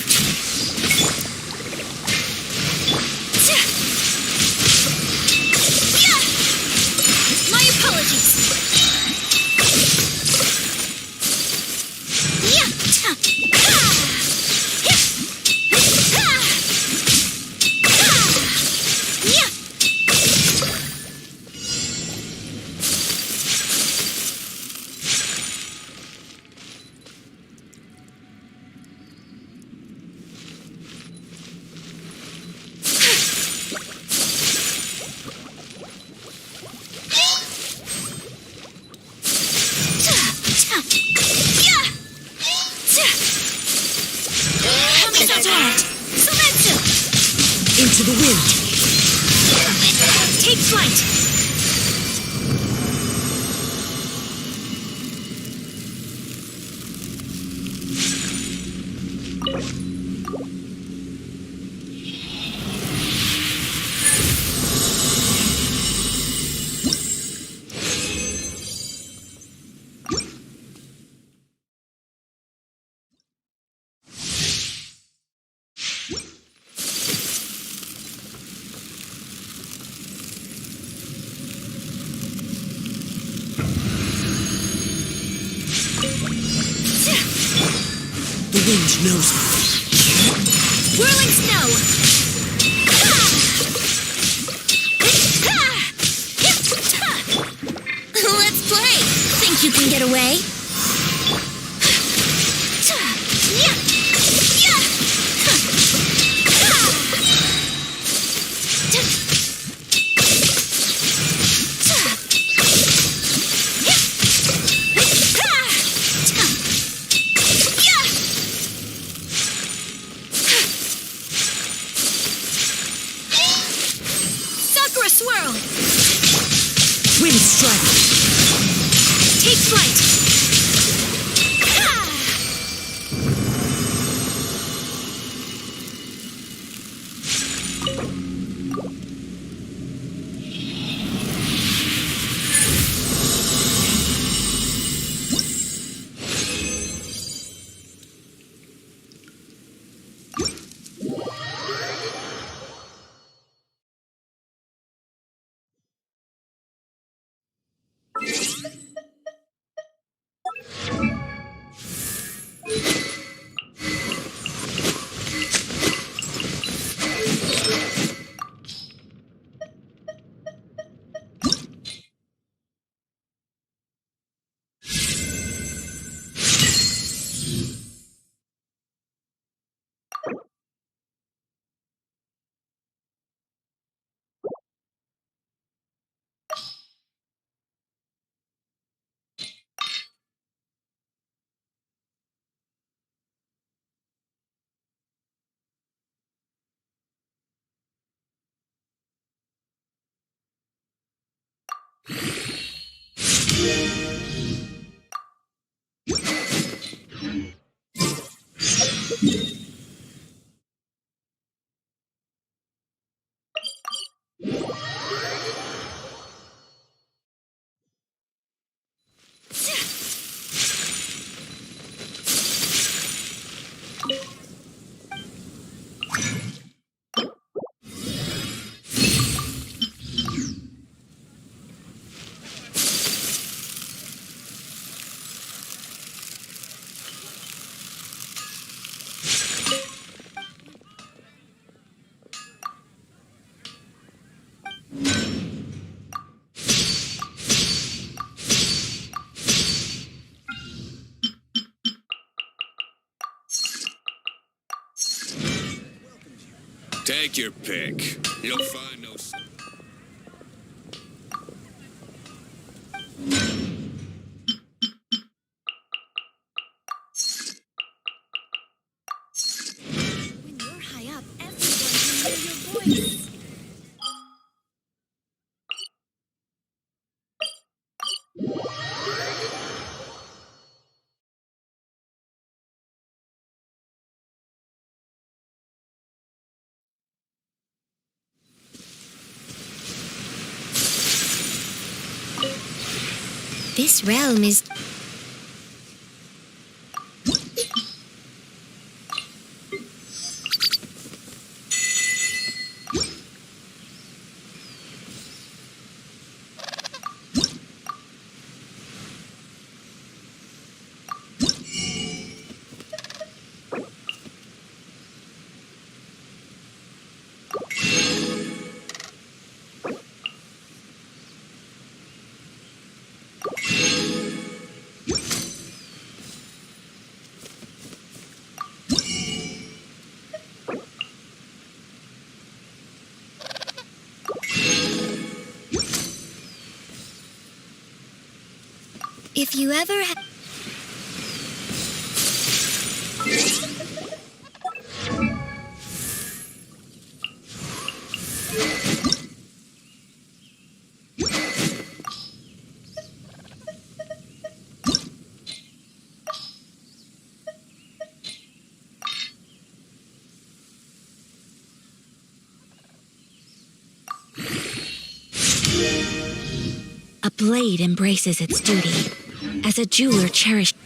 Cataract! Silencio! Into the wind. Take flight! The wind knows me. Whirling snow! Let's play! Think you can get away? Sakura swirl! Wind strike. Take flight! Take your pick. You'll find no... When you're high up, everyone can hear your voice. This realm is... If you ever have... A blade embraces its duty, as a jeweler cherished.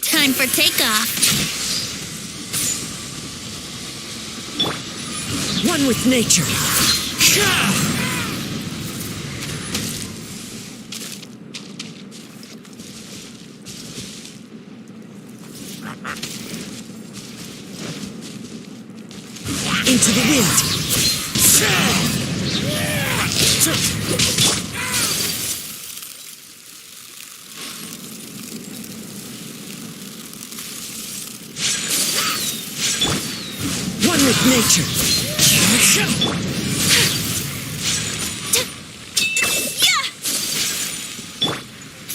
Time for takeoff. One with nature. Into the wind. One with nature.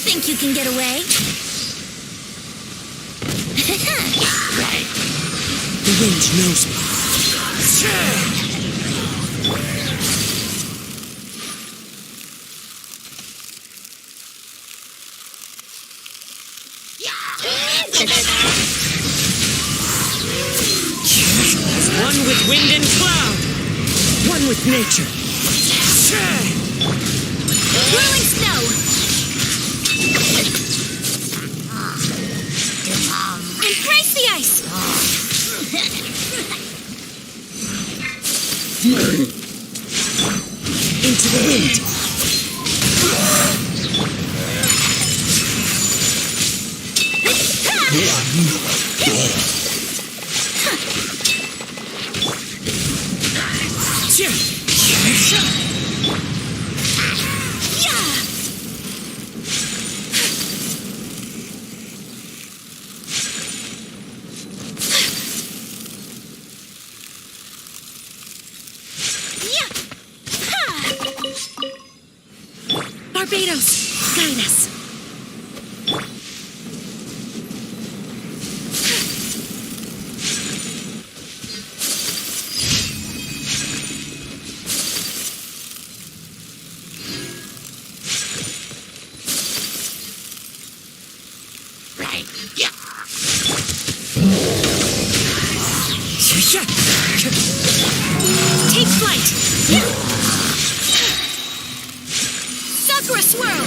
Think you can get away? The wind knows me. One with wind and cloud. One with nature. Whirling snow. Embrace the ice. Barbados, guide us. Right. Yeah. Take flight. Sakura swirl.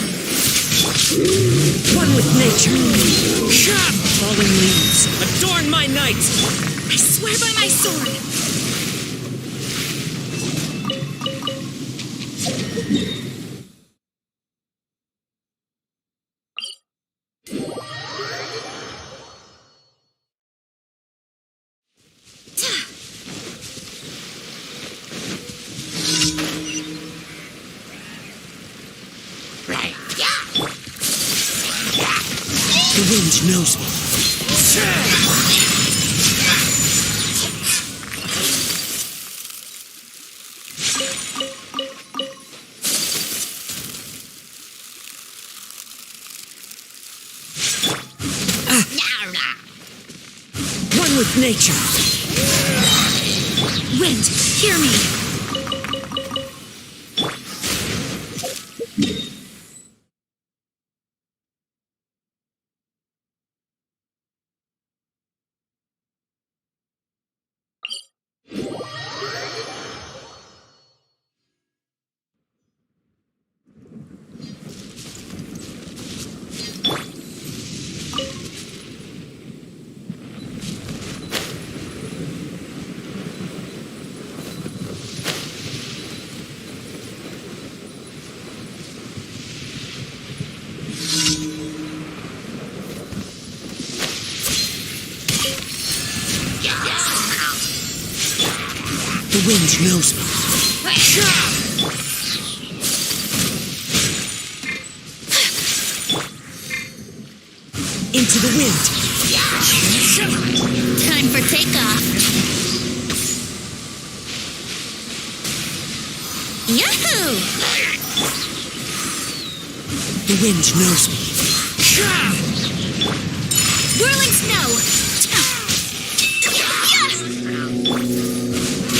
One with nature. Falling leaves, adorn my night. I swear by my sword. Right. Yeah. The wind knows me. One with nature. Wind, hear me. The wind knows me. Into the wind. Time for takeoff. Yahoo! The wind knows me. Whirling snow.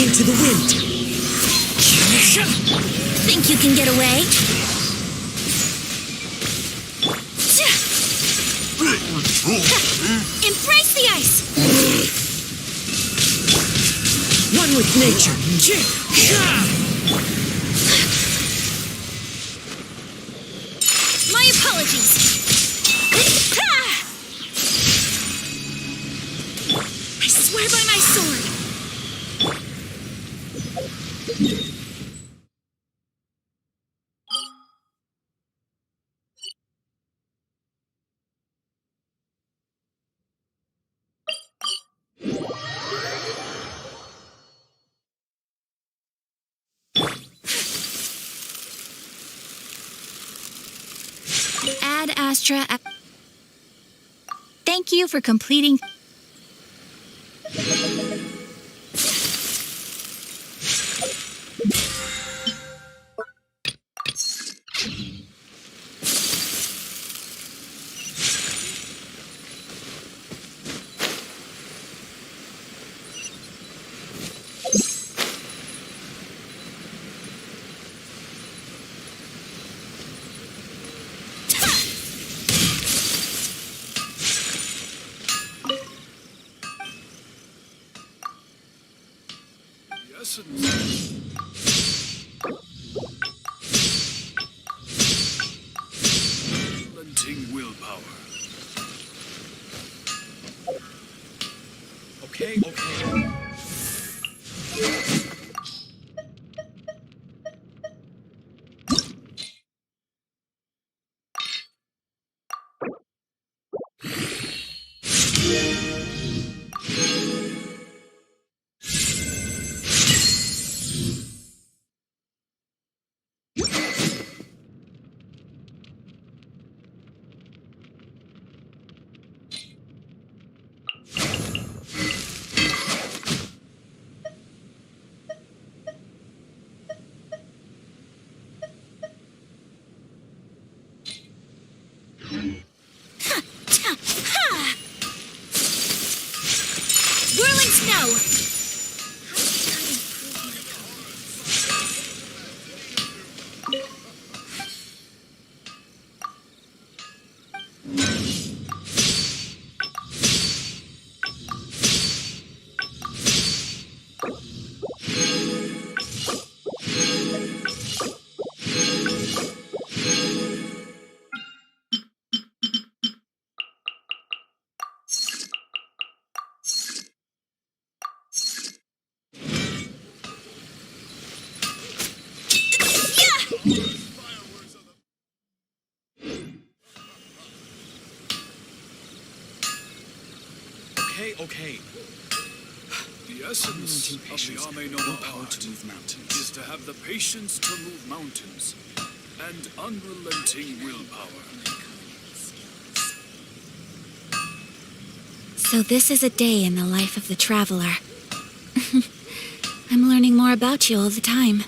Into the wind. Think you can get away? Embrace the ice. One with nature. My apologies. I swear by my sword. Ad Astra. Thank you for completing. Limiting willpower. Okay. okay. The essence of the Ame-no-Wa art is to have the patience to move mountains and unrelenting willpower. So this is a day in the life of the traveler. I'm learning more about you all the time.